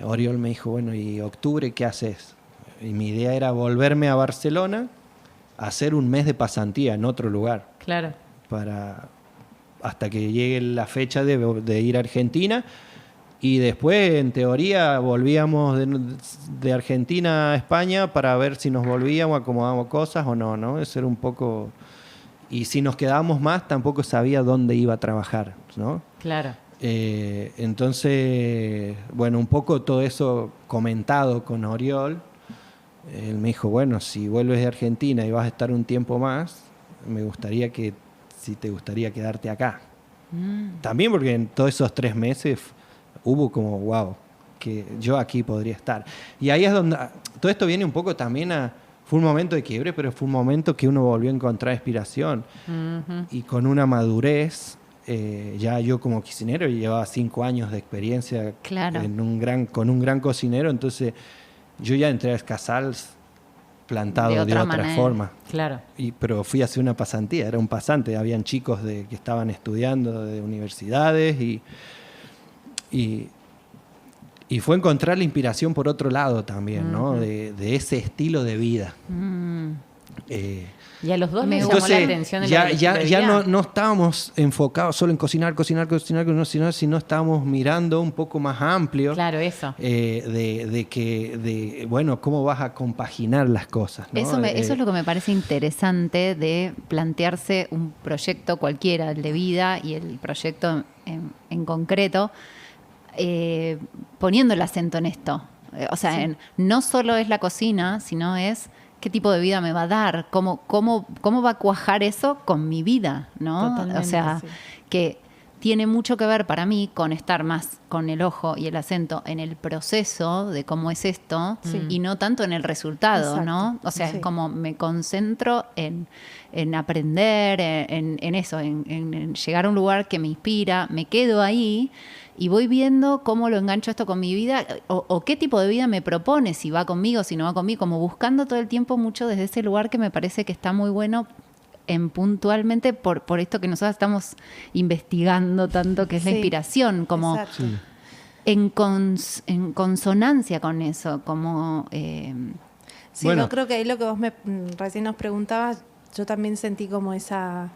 Oriol me dijo, bueno, ¿y octubre qué haces? Y mi idea era volverme a Barcelona, hacer un mes de pasantía en otro lugar, Claro. hasta que llegue la fecha de ir a Argentina. Y después, en teoría, volvíamos de Argentina a España para ver si nos volvíamos, acomodamos cosas o no, ¿no? Eso era un poco... Y si nos quedábamos más, tampoco sabía dónde iba a trabajar, ¿no? Claro. Entonces, bueno, un poco todo eso comentado con Oriol. Él me dijo, bueno, si vuelves de Argentina y vas a estar un tiempo más, me gustaría si te gustaría quedarte acá. También porque en todos esos 3 meses hubo como, wow, que yo aquí podría estar. Y ahí es donde, todo esto viene un poco también fue un momento de quiebre, pero fue un momento que uno volvió a encontrar inspiración. Y con una madurez, ya yo como cocinero llevaba 5 años de experiencia Claro. con un gran cocinero, entonces yo ya entré a Casals plantado De de otra otra manera. forma. Claro. Pero fui a hacer una pasantía, era un pasante, habían chicos que estaban estudiando de universidades y fue encontrar la inspiración por otro lado también, ¿no? De ese estilo de vida. Y a los dos Me les llamó la Entonces, atención el ya estilo de vida. no estábamos enfocados solo en cocinar, sino estábamos mirando un poco más amplio. Claro, eso. Bueno, cómo vas a compaginar las cosas, ¿no? Eso es lo que me parece interesante de plantearse un proyecto cualquiera, el de vida y el proyecto en concreto, poniendo el acento en esto. O sea, no solo es la cocina, sino es qué tipo de vida me va a dar, cómo va a cuajar eso con mi vida, ¿no? Totalmente, o sea, sí. que tiene mucho que ver para mí con estar más con el ojo y el acento en el proceso de cómo es esto y no tanto en el resultado, Exacto. ¿no? O sea, Sí. es como me concentro en aprender, en eso, en llegar a un lugar que me inspira, me quedo ahí y voy viendo cómo lo engancho esto con mi vida o qué tipo de vida me propone, si va conmigo, si no va conmigo, como buscando todo el tiempo mucho desde ese lugar que me parece que está muy bueno puntualmente por esto que nosotros estamos investigando tanto, que es la Sí, inspiración, como exacto. en consonancia con eso, como... Sí, Bueno. yo creo que ahí lo que vos recién nos preguntabas, yo también sentí como esa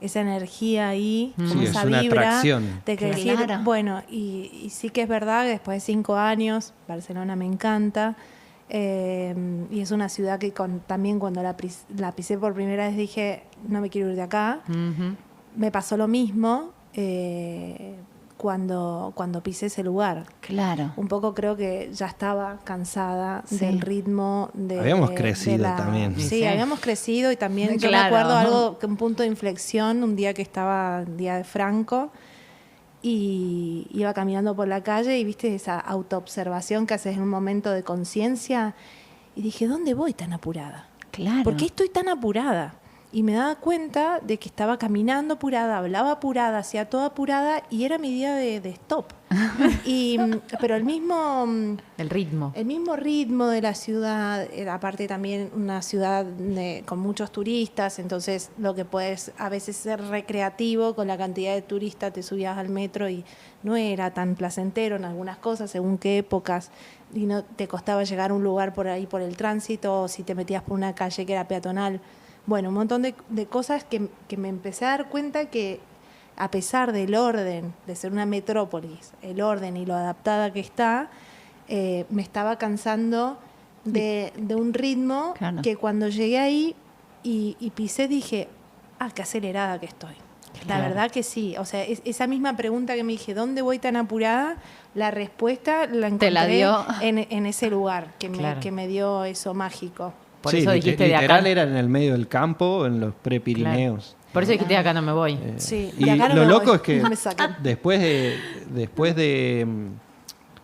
energía ahí, como Sí, esa es una vibra atracción. de que Claro. decir, bueno, y sí que es verdad que después de 5 años, Barcelona me encanta, y es una ciudad que también cuando la pisé por primera vez dije, no me quiero ir de acá. Ujú. Me pasó lo mismo. cuando pisé ese lugar. Claro. Un poco creo que ya estaba cansada del ritmo de... Habíamos crecido también. Sí, Sí. habíamos crecido y también yo me Claro. acuerdo un punto de inflexión, un día que estaba, día de Franco, y iba caminando por la calle y viste esa autoobservación que haces en un momento de conciencia y dije, ¿dónde voy tan apurada? Claro. ¿Por qué estoy tan apurada? Y me daba cuenta de que estaba caminando apurada, hablaba apurada, hacía todo apurada y era mi día de stop. Pero el mismo ritmo de la ciudad, aparte también una ciudad con muchos turistas, entonces lo que puedes a veces ser recreativo con la cantidad de turistas, te subías al metro y no era tan placentero en algunas cosas, según qué épocas, y no te costaba llegar a un lugar por ahí por el tránsito, o si te metías por una calle que era peatonal. Bueno, un montón de cosas que me empecé a dar cuenta que a pesar del orden, de ser una metrópolis, el orden y lo adaptada que está, me estaba cansando de un ritmo Claro. que cuando llegué ahí y pisé dije, qué acelerada que estoy. La Claro. verdad que sí. O sea, esa misma pregunta que me dije, ¿dónde voy tan apurada? La respuesta la encontré Te la dio. en ese lugar Claro. que me dio eso mágico. Por eso dijiste de acá. literal era en el medio del campo, en los Prepirineos. Por eso dijiste de acá no me voy. Sí, Y de acá no lo me loco voy, es que no me saquen. después de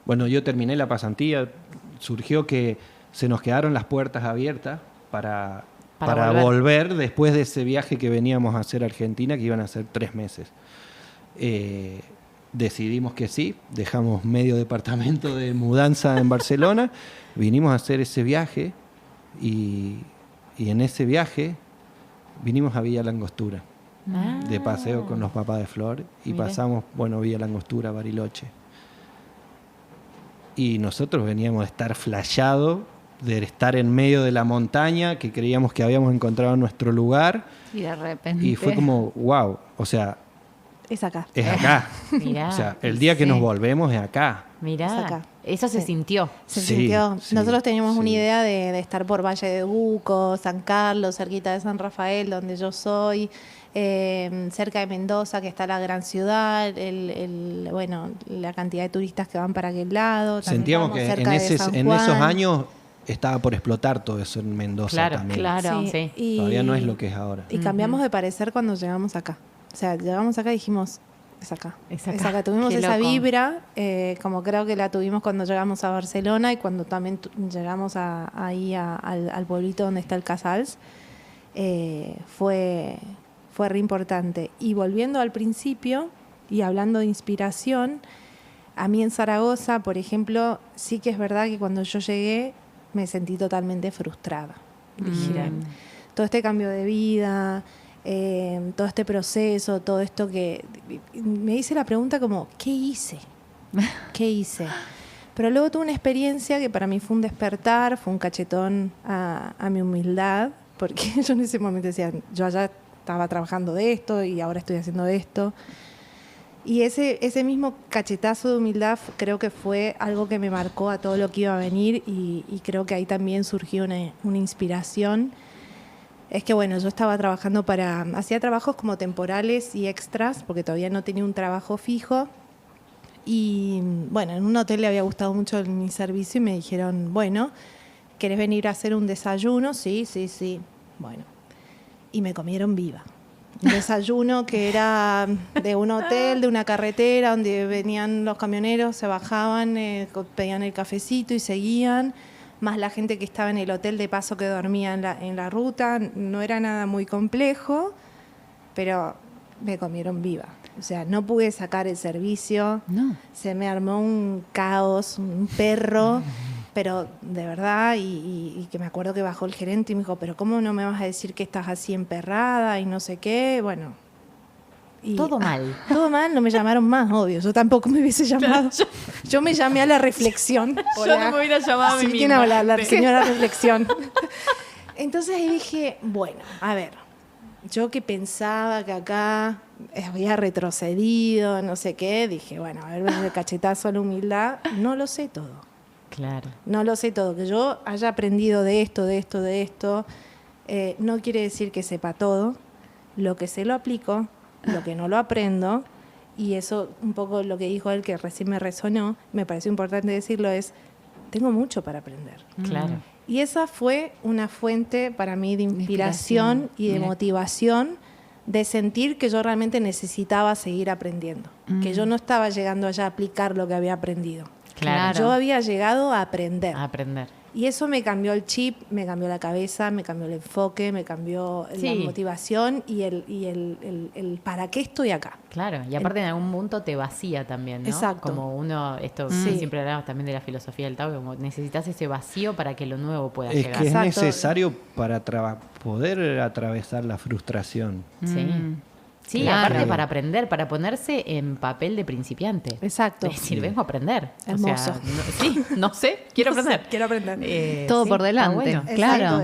bueno, yo terminé la pasantía, surgió que se nos quedaron las puertas abiertas para volver después de ese viaje que veníamos a hacer a Argentina, que iban a ser 3 meses. Decidimos que sí, dejamos medio departamento de mudanza en Barcelona, vinimos a hacer ese viaje y en ese viaje vinimos a Villa Langostura, de paseo con los papás de Flor, y Mira. pasamos, Villa Langostura, Bariloche. Y nosotros veníamos de estar flasheados, de estar en medio de la montaña, que creíamos que habíamos encontrado nuestro lugar, Y de repente. y fue como, wow, o sea, Es acá. es acá. Mirá. O sea, el día que Sí. nos volvemos es acá. Mirá. Es acá. Eso se Sí. sintió. Se Sí, sintió. sí, Nosotros teníamos sí. una idea de estar por Valle de Uco, San Carlos, cerquita de San Rafael, donde yo soy, cerca de Mendoza, que está la gran ciudad, la cantidad de turistas que van para aquel lado. También Sentíamos estábamos que cerca de San en esos Juan. años estaba por explotar todo eso en Mendoza Claro, también. claro. Sí. y- Todavía no es lo que es ahora. Y cambiamos de parecer cuando llegamos acá. O sea, llegamos acá y dijimos, es acá. Es acá. Tuvimos Qué esa loco. vibra, como creo que la tuvimos cuando llegamos a Barcelona y cuando también llegamos ahí al pueblito donde está el Casals. Fue re importante. Y volviendo al principio y hablando de inspiración, a mí en Zaragoza, por ejemplo, sí que es verdad que cuando yo llegué me sentí totalmente frustrada. Dije, todo este cambio de vida, todo este proceso, todo esto que... Me hice la pregunta como, ¿qué hice? ¿Qué hice? Pero luego tuve una experiencia que para mí fue un despertar, fue un cachetón a mi humildad, porque yo en ese momento decía, yo allá estaba trabajando de esto y ahora estoy haciendo esto. Y ese mismo cachetazo de humildad creo que fue algo que me marcó a todo lo que iba a venir y creo que ahí también surgió una inspiración. Es que bueno, yo estaba trabajando hacía trabajos como temporales y extras, porque todavía no tenía un trabajo fijo. Y bueno, en un hotel le había gustado mucho mi servicio y me dijeron, bueno, ¿querés venir a hacer un desayuno? Sí. Bueno, y me comieron viva. Un desayuno que era de un hotel, de una carretera, donde venían los camioneros, se bajaban, pedían el cafecito y seguían, más la gente que estaba en el hotel de paso que dormía en la ruta. No era nada muy complejo, pero me comieron viva. O sea, no pude sacar el servicio, No. se me armó un caos, un perro, pero de verdad, y que me acuerdo que bajó el gerente y me dijo, pero ¿cómo no me vas a decir que estás así emperrada y no sé qué? Bueno. Todo mal. Todo mal, no me llamaron más, obvio. Yo tampoco me hubiese llamado. Yo me llamé a la reflexión. Yo no me hubiera llamado a mí Sí, ¿quién misma. habla? La señora reflexión. Entonces ahí dije, bueno, a ver, yo que pensaba que acá había retrocedido, no sé qué, dije, bueno, a ver, el cachetazo a la humildad, no lo sé todo. Claro. No lo sé todo. Que yo haya aprendido de esto, no quiere decir que sepa todo. Lo que sé lo aplico, lo que no lo aprendo. y eso un poco lo que dijo él, que recién me resonó, me pareció importante decirlo, es, tengo mucho para aprender. Claro. Y esa fue una fuente para mí de inspiración y de Mira. motivación, de sentir que yo realmente necesitaba seguir aprendiendo, que yo no estaba llegando allá a aplicar lo que había aprendido. Claro. Yo había llegado a aprender. A aprender. Y eso me cambió el chip, me cambió la cabeza, me cambió el enfoque, me cambió la Sí. motivación y el para qué estoy acá. Claro, y aparte en algún punto te vacía también, ¿no? Exacto. Como uno, esto Sí. siempre hablamos también de la filosofía del Tao, como necesitas ese vacío para que lo nuevo pueda Es llegar. que es Exacto. necesario para poder atravesar la frustración. Sí. Sí, Claro. aparte para aprender, para ponerse en papel de principiante. Exacto. Es decir, vengo a aprender. Hermoso. No sé, quiero aprender. Quiero aprender. Todo Sí, por está delante. bueno. Claro.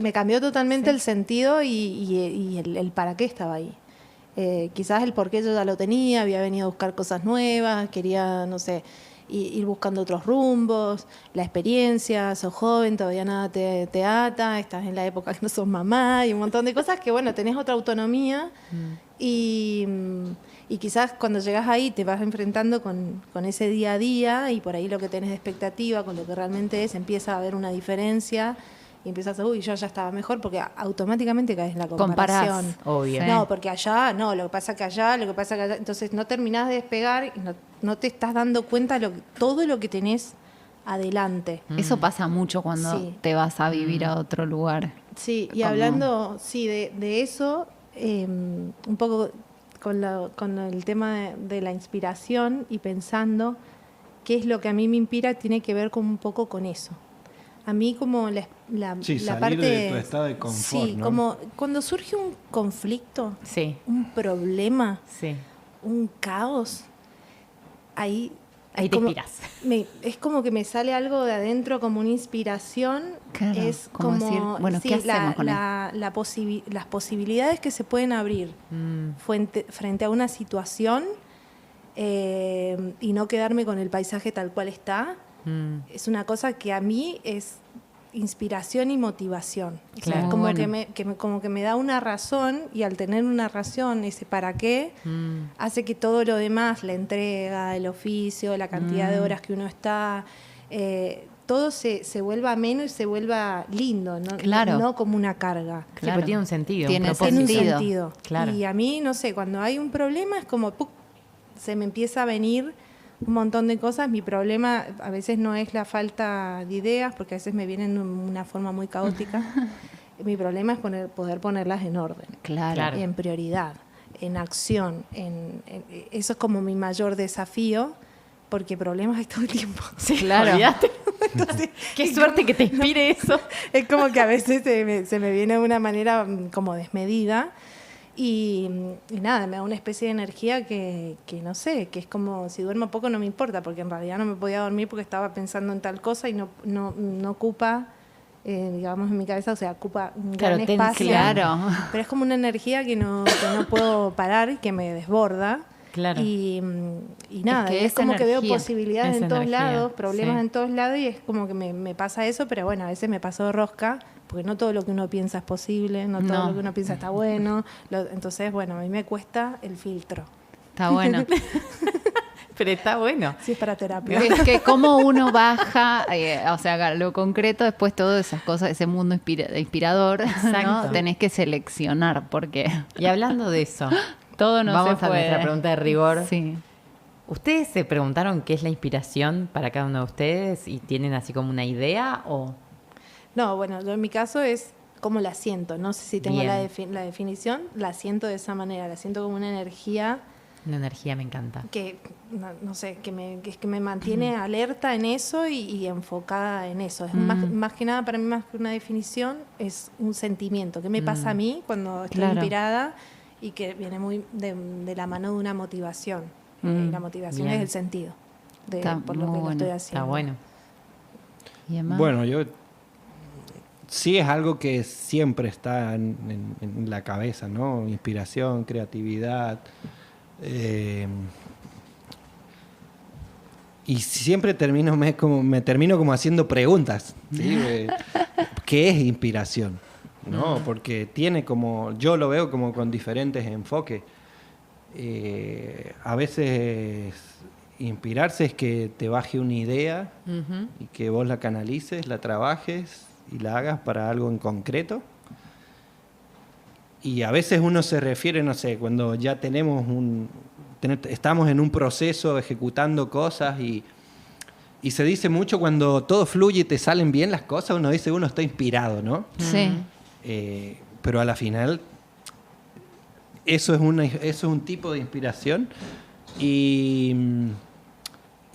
Me cambió totalmente el sentido y el para qué estaba ahí. Quizás el por qué yo ya lo tenía, había venido a buscar cosas nuevas, quería, no sé, ir buscando otros rumbos, la experiencia, sos joven, todavía nada te ata, estás en la época que no sos mamá y un montón de cosas que, bueno, tenés otra autonomía y quizás cuando llegas ahí te vas enfrentando con ese día a día y por ahí lo que tenés de expectativa con lo que realmente es, empieza a haber una diferencia y empiezas a, uy, yo ya estaba mejor porque automáticamente caes en la comparación. Comparás. Obvio. Sí. No, porque allá, no, lo que pasa que allá, lo que pasa que allá. Entonces no terminás de despegar y no te estás dando cuenta todo lo que tenés adelante. Eso pasa mucho cuando Sí. te vas a vivir a otro lugar. Sí, y Como- hablando, sí, de eso, un poco con el tema de la inspiración y pensando qué es lo que a mí me inspira, tiene que ver con un poco con eso. A mí como la Sí, la salir parte de tu estado de confort, sí, ¿no? como cuando surge un conflicto, Sí, un problema, sí. un caos, ahí Ahí es te como- inspiras. es como que me sale algo de adentro, como una inspiración. Claro, es como como decir, bueno, ¿qué hacemos con las posibilidades que se pueden abrir frente a una situación y no quedarme con el paisaje tal cual está. Es una cosa que a mí es inspiración y motivación. O sea, Claro. es como, Bueno. como que me da una razón y al tener una razón, ese para qué, hace que todo lo demás, la entrega, el oficio, la cantidad de horas que uno está, todo se vuelva ameno y se vuelva lindo, ¿no? Claro. No como una carga. Sí, porque tiene un sentido. Tiene un Tiene un propósito. sentido. Claro. Y a mí, no sé, cuando hay un problema es como ¡puc! Se me empieza a venir un montón de cosas. Mi problema a veces no es la falta de ideas, porque a veces me vienen de una forma muy caótica. Mi problema es poder ponerlas en orden, Claro. Claro. en prioridad, en acción. Eso es como mi mayor desafío, porque problemas hay todo el tiempo. Sí, Claro. olvídate. Entonces, Qué suerte que te inspire eso. es como que a veces se me viene de una manera como desmedida y nada, me da una especie de energía que no sé, que es como si duermo poco no me importa, porque en realidad no me podía dormir porque estaba pensando en tal cosa y no ocupa, digamos, en mi cabeza, o sea, ocupa un Claro, gran tensión. espacio. Claro. Pero es como una energía que no puedo parar, que me desborda. Claro. Y nada, que es es como que veo energía, posibilidades es en todos energía, lados, problemas sí. en todos lados y es como que me pasa eso, pero bueno, a veces me paso de rosca, porque no todo lo que uno piensa es posible, no todo No. lo que uno piensa está bueno. Entonces, bueno, a mí me cuesta el filtro. Está bueno. Pero está bueno. Sí, es para terapia. Es que cómo uno baja, o sea, lo concreto, después todas esas cosas, ese mundo inspirador, ¿no? Exacto. Tenés que seleccionar porque Y hablando de eso, todo no vamos se a puede. nuestra pregunta de rigor. Sí. ¿Ustedes se preguntaron qué es la inspiración para cada uno de ustedes y tienen así como una idea o...? No, bueno, yo en mi caso es como la siento. No sé si tengo Bien. la definición, la siento de esa manera, la siento como una energía La energía me encanta. que no sé, que me mantiene alerta en eso y enfocada en eso. Es más que nada, para mí, más que una definición, es un sentimiento. ¿Qué me pasa a mí cuando estoy Claro. inspirada y que viene muy de la mano de una motivación? Y la motivación Bien. es el sentido Está por lo muy que lo bueno. estoy Está haciendo. bueno. Y además, Bueno, yo sí es algo que siempre está en la cabeza, ¿no? Inspiración, creatividad. Y siempre me termino como haciendo preguntas, ¿sí? ¿Qué es inspiración? ¿No? Porque tiene como, yo lo veo como con diferentes enfoques. A veces inspirarse es que te baje una idea y que vos la canalices, la trabajes y la hagas para algo en concreto. Y a veces uno se refiere, no sé, cuando ya estamos en un proceso ejecutando cosas y se dice mucho cuando todo fluye y te salen bien las cosas, uno dice uno está inspirado, ¿no? Sí. Pero a la final eso es un tipo de inspiración y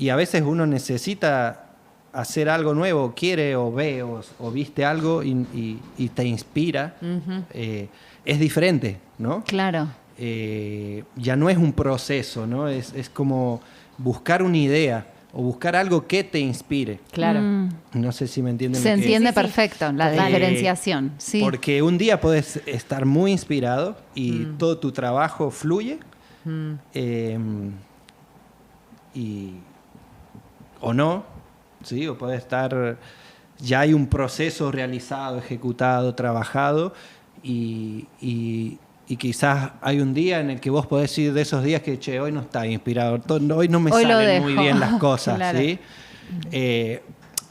a veces uno necesita hacer algo nuevo, quiere o ve o viste algo y te inspira. Es diferente, ¿no? Claro. Ya no es un proceso, ¿no? Es como buscar una idea o buscar algo que te inspire. Claro. No sé si me entienden. Se entiende Sí. perfecto la diferenciación. Sí. Porque un día puedes estar muy inspirado y todo tu trabajo fluye. O no, ¿sí? O puede estar... Ya hay un proceso realizado, ejecutado, trabajado y quizás hay un día en el que vos podés decir de esos días que, che, hoy no está inspirado, hoy no me Hoy lo salen muy dejo. bien las cosas, Claro. ¿sí?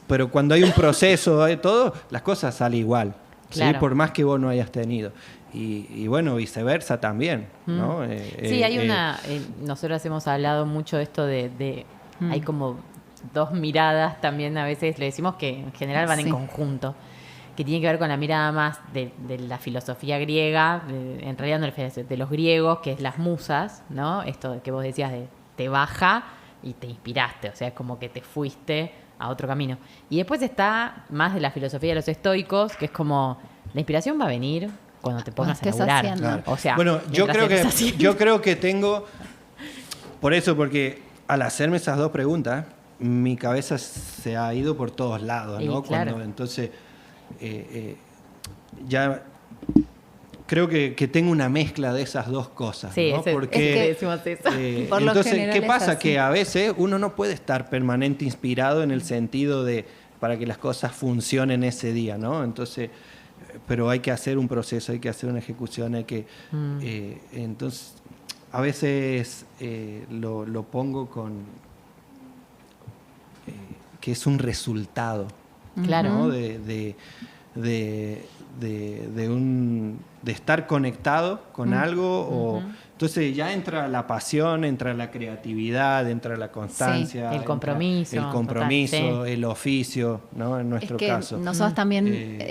Pero cuando hay un proceso de todo, las cosas salen igual, ¿sí? Claro. Por más que vos no hayas tenido. Y bueno, viceversa también, ¿no? Sí, hay nosotros hemos hablado mucho de esto hay como dos miradas también, a veces le decimos que en general van en Sí. conjunto, que tiene que ver con la mirada más de la filosofía griega, en realidad no de los griegos, que es las musas, ¿no? Esto que vos decías de te baja y te inspiraste, o sea, es como que te fuiste a otro camino. Y después está más de la filosofía de los estoicos, que es como la inspiración va a venir cuando te pongas a estés laburar. haciendo. Claro. O sea, bueno, mientras yo creo que tengo... Por eso, porque al hacerme esas dos preguntas, mi cabeza se ha ido por todos lados, ¿no? Y claro. Entonces, ya creo que tengo una mezcla de esas dos cosas, Sí, ¿no? es que decimos eso. Por lo entonces, general ¿qué es pasa? así. Que a veces uno no puede estar permanente inspirado en el sentido de para que las cosas funcionen ese día, ¿no? Entonces, pero hay que hacer un proceso, hay que hacer una ejecución, hay que... entonces, a veces lo pongo con... que es un resultado, Claro. ¿no? De estar conectado con algo. Entonces ya entra la pasión, entra la creatividad, entra la constancia. Sí, el compromiso, entra el compromiso, total, sí. el oficio, ¿no? En Es nuestro que caso. nosotros también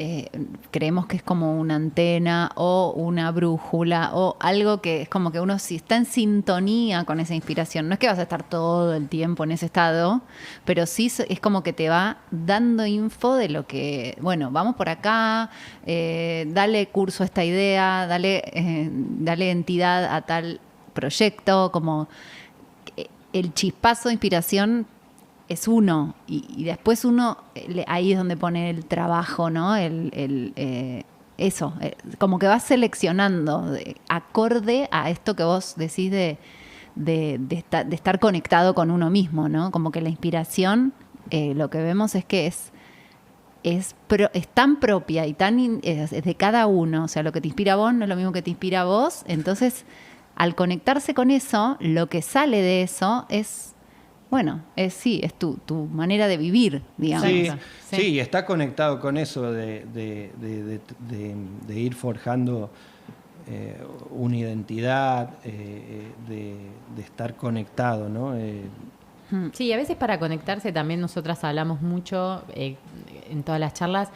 creemos que es como una antena o una brújula o algo que es como que uno si está en sintonía con esa inspiración, no es que vas a estar todo el tiempo en ese estado, pero sí es como que te va dando info de lo que, bueno, vamos por acá, dale curso a esta idea, dale entidad a tal proyecto, como el chispazo de inspiración es uno y después uno ahí es donde pone el trabajo, ¿no? Eso, como que vas seleccionando acorde a esto que vos decís de estar conectado con uno mismo, ¿no? Como que la inspiración, lo que vemos es que es tan propia y es de cada uno, o sea, lo que te inspira a vos no es lo mismo que te inspira a vos, entonces al conectarse con eso, lo que sale de eso es, bueno, es tu manera de vivir, digamos. Sí, Sí. sí, está conectado con eso de ir forjando una identidad, de estar conectado, ¿no? Sí, a veces para conectarse también nosotras hablamos mucho en todas las charlas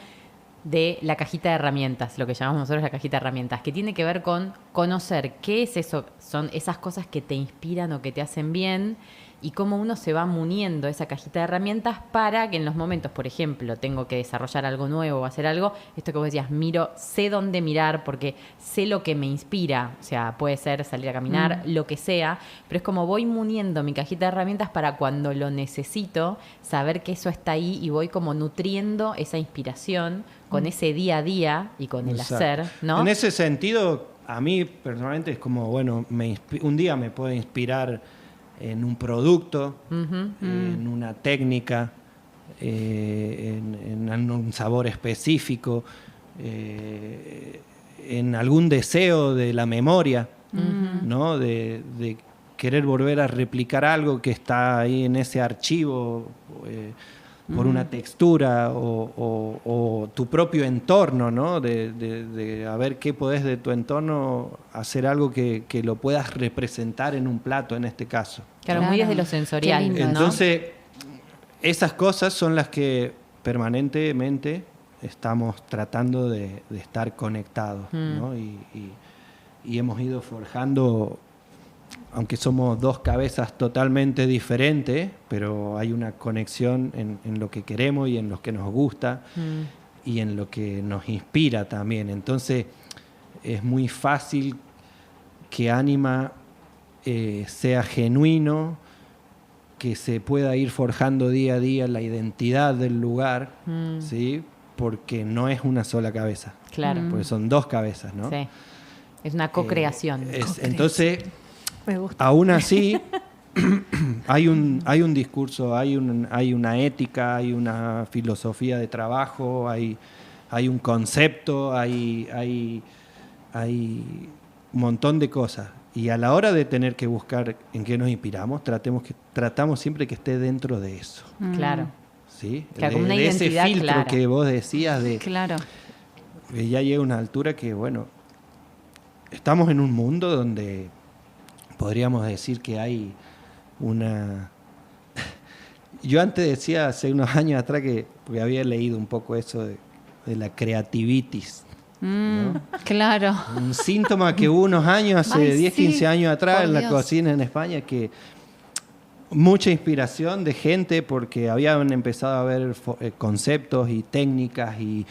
de la cajita de herramientas, lo que llamamos nosotros la cajita de herramientas, que tiene que ver con conocer qué es eso, son esas cosas que te inspiran o que te hacen bien y cómo uno se va muniendo esa cajita de herramientas para que en los momentos, por ejemplo, tengo que desarrollar algo nuevo o hacer algo, esto que vos decías, sé dónde mirar porque sé lo que me inspira, o sea, puede ser salir a caminar, lo que sea, pero es como voy muniendo mi cajita de herramientas para cuando lo necesito, saber que eso está ahí y voy como nutriendo esa inspiración con ese día a día y con el Exacto. hacer, ¿no? En ese sentido, a mí personalmente es como, bueno, un día me puede inspirar en un producto, en una técnica, en un sabor específico, en algún deseo de la memoria, ¿no? De querer volver a replicar algo que está ahí en ese archivo por una textura o tu propio entorno, ¿no? De a ver qué podés de tu entorno hacer algo que lo puedas representar en un plato, en este caso. Claro, Claro. muy desde lo sensorial. Qué lindo, ¿no? Entonces, esas cosas son las que permanentemente estamos tratando de estar conectados, ¿no? Y hemos ido forjando, aunque somos dos cabezas totalmente diferentes, pero hay una conexión en lo que queremos y en lo que nos gusta y en lo que nos inspira también. Entonces, es muy fácil que Anima sea genuino, que se pueda ir forjando día a día la identidad del lugar, ¿sí? Porque no es una sola cabeza, Claro. porque son dos cabezas, ¿no? Sí. Es una co-creación. Entonces, Me gusta. aún así, hay un discurso, hay una ética, hay una filosofía de trabajo, hay un concepto, hay un montón de cosas. Y a la hora de tener que buscar en qué nos inspiramos, tratamos siempre que esté dentro de eso. Claro. ¿Sí? Claro, como una de ese identidad filtro clara. que vos decías de Claro. que ya llega a una altura que, bueno, estamos en un mundo donde podríamos decir que hay una... Yo antes decía, hace unos años atrás, porque había leído un poco eso de la creativitis. ¿no? Claro. Un síntoma que hubo unos años, hace Ay, 10, sí, 15 años atrás, por en la Dios. cocina en España, que mucha inspiración de gente porque habían empezado a ver conceptos y técnicas y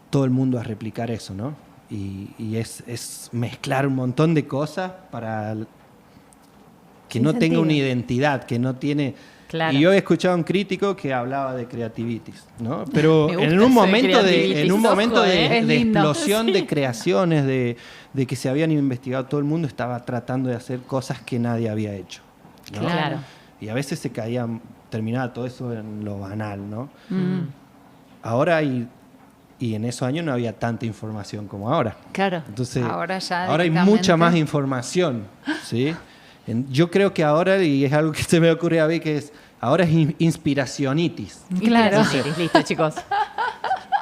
todo el mundo a replicar eso, ¿no? Y es mezclar un montón de cosas para que Sin no tenga sentido. una identidad, que no tiene... Claro. Y yo he escuchado a un crítico que hablaba de creativitis, ¿no? Pero Me gusta en un eso de momento creativitis, en un ojo, momento de, Es de lindo. explosión Sí. de creaciones, de que se habían investigado, todo el mundo estaba tratando de hacer cosas que nadie había hecho, ¿no? Claro. Y a veces terminaba todo eso en lo banal, ¿no? Mm. Ahora y en esos años no había tanta información como ahora. Claro. Entonces, ahora hay directamente- mucha más información, ¿sí? Yo creo que ahora, y es algo que se me ocurre a mí, ahora es inspiracionitis. Claro. Listo, chicos.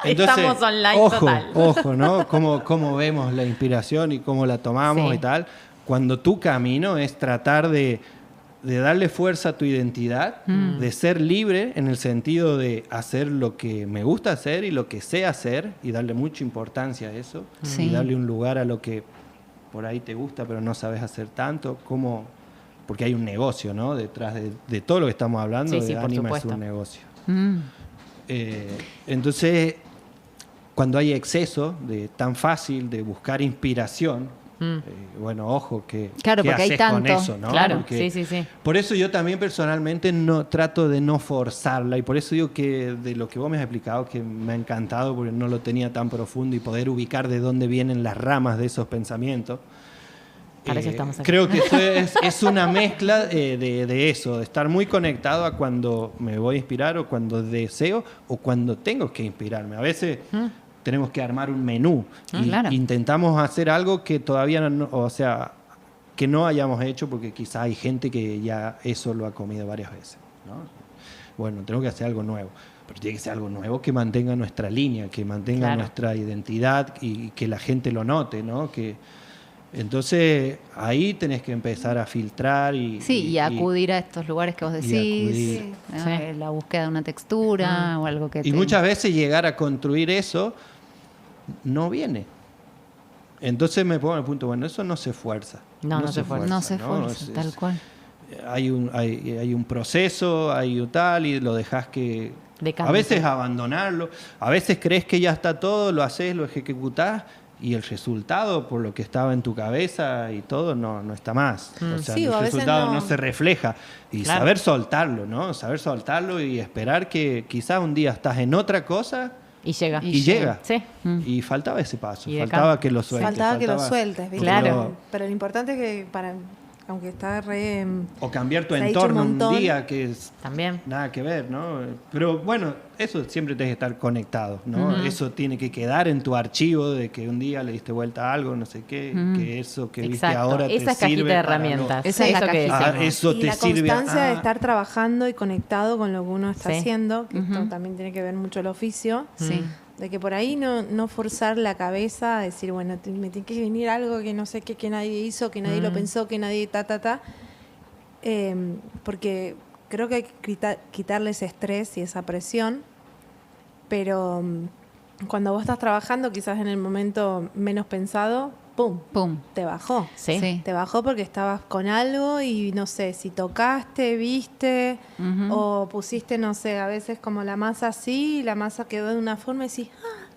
Entonces, Estamos online ojo, total. Ojo, ¿no? Cómo vemos la inspiración y cómo la tomamos Sí. y tal. Cuando tu camino es tratar de darle fuerza a tu identidad, de ser libre en el sentido de hacer lo que me gusta hacer y lo que sé hacer y darle mucha importancia a eso Sí. y darle un lugar a lo que por ahí te gusta pero no sabes hacer tanto, porque hay un negocio, ¿no? Detrás de todo lo que estamos hablando, Sí, de sí, por Anima es supuesto. un negocio. Mm. Entonces, cuando hay exceso de tan fácil de buscar inspiración, bueno, ojo, Claro, ¿qué porque hay haces con tanto. eso, ¿no? Claro, Porque sí. por eso yo también personalmente no trato de no forzarla y por eso digo que de lo que vos me has explicado que me ha encantado porque no lo tenía tan profundo y poder ubicar de dónde vienen las ramas de esos pensamientos. Para eso estamos aquí. Creo que eso es una mezcla de eso, de estar muy conectado a cuando me voy a inspirar o cuando deseo o cuando tengo que inspirarme. A veces tenemos que armar un menú y Claro. intentamos hacer algo que todavía no, o sea, que no hayamos hecho porque quizá hay gente que ya eso lo ha comido varias veces, ¿no? Bueno, tengo que hacer algo nuevo. Pero tiene que ser algo nuevo que mantenga nuestra línea, que mantenga Claro. nuestra identidad y que la gente lo note, ¿no? Entonces, ahí tenés que empezar a filtrar Sí, y acudir a estos lugares que vos decís, acudir. ¿no? Sí. La búsqueda de una textura o algo que Y muchas veces llegar a construir eso no viene. Entonces me pongo en el punto, bueno, eso no se fuerza. No se fuerza. No se fuerza, tal cual. Hay un proceso, hay un tal, y lo dejas que... De A cambio. veces abandonarlo, a veces crees que ya está todo, lo haces, lo ejecutás, y el resultado, por lo que estaba en tu cabeza y todo, no está más. O sea, Sí, o a el veces resultado no. no se refleja. Y Claro. saber soltarlo, ¿no? Saber soltarlo y esperar que quizás un día estás en otra cosa Y llega. Y y llega. Sí. Y faltaba ese paso, Y de faltaba cambio. que lo sueltes. Faltaba que lo sueltes, ¿viste? Claro. Pero lo importante es que aunque está re... O cambiar tu se ha dicho un entorno un montón. día que es También. nada que ver, ¿no? Pero bueno, eso siempre tienes que estar conectado, ¿no? Ujú. Eso tiene que quedar en tu archivo de que un día le diste vuelta a algo, no sé qué, que eso que viste Exacto. ahora Esa te es cajita sirve de para herramientas. Esa es la Eso que cajita. decimos. eso y te la sirve constancia de a... estar trabajando y conectado con lo que uno está Sí. haciendo, que esto Ujú. también tiene que ver mucho el oficio, Sí. de que por ahí no forzar la cabeza a decir, bueno, me tiene que venir algo que no sé qué, que nadie hizo, que nadie lo pensó, que nadie ta. Porque creo que hay que quitarle ese estrés y esa presión, pero cuando vos estás trabajando, quizás en el momento menos pensado, ¡pum!, Pum. te bajó. Sí. Sí. Te bajó porque estabas con algo y no sé, si tocaste, viste, Ujú. o pusiste, no sé, a veces como la masa así, y la masa quedó de una forma y decís,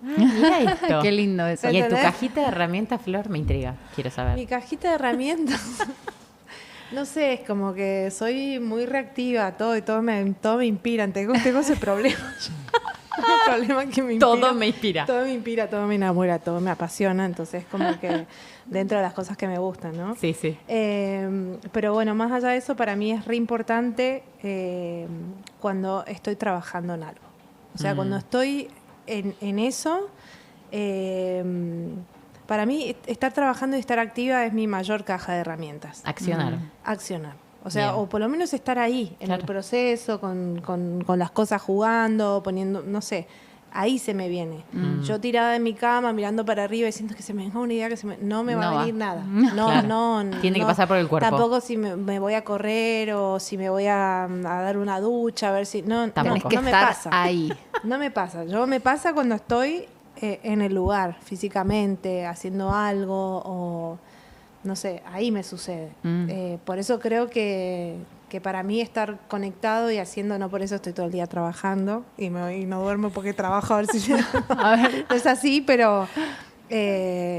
Ay, mira esto. Qué lindo eso. Y en tu ¿Entendés? cajita de herramientas, Flor, me intriga. Quiero saber. mi cajita de herramientas. No sé, es como que soy muy reactiva, todo me inspira. Tengo ese problema. El problema que me inspira. Todo me inspira. Todo me inspira, todo me enamora, todo me apasiona. Entonces, como que dentro de las cosas que me gustan, ¿no? Sí, sí. Pero bueno, más allá de eso, para mí es re importante cuando estoy trabajando en algo. O sea, cuando estoy en eso, para mí estar trabajando y estar activa es mi mayor caja de herramientas. Accionar. Accionar. O sea, Bien. o por lo menos estar ahí, en Claro. el proceso, con las cosas jugando, poniendo, no sé, ahí se me viene. Yo tirada en mi cama, mirando para arriba y siento que se me venga una idea que no me va No a va. venir nada. No, Claro. Tiene que pasar por el cuerpo. Tampoco si me voy a correr o si me voy a dar una ducha, a ver si... No, Tenés no, que no me estar pasa. ahí. No me pasa. Me pasa cuando estoy en el lugar, físicamente, haciendo algo o no sé, ahí me sucede. Por eso creo que para mí estar conectado y haciendo, no por eso estoy todo el día trabajando y no duermo porque trabajo a ver si no es así, pero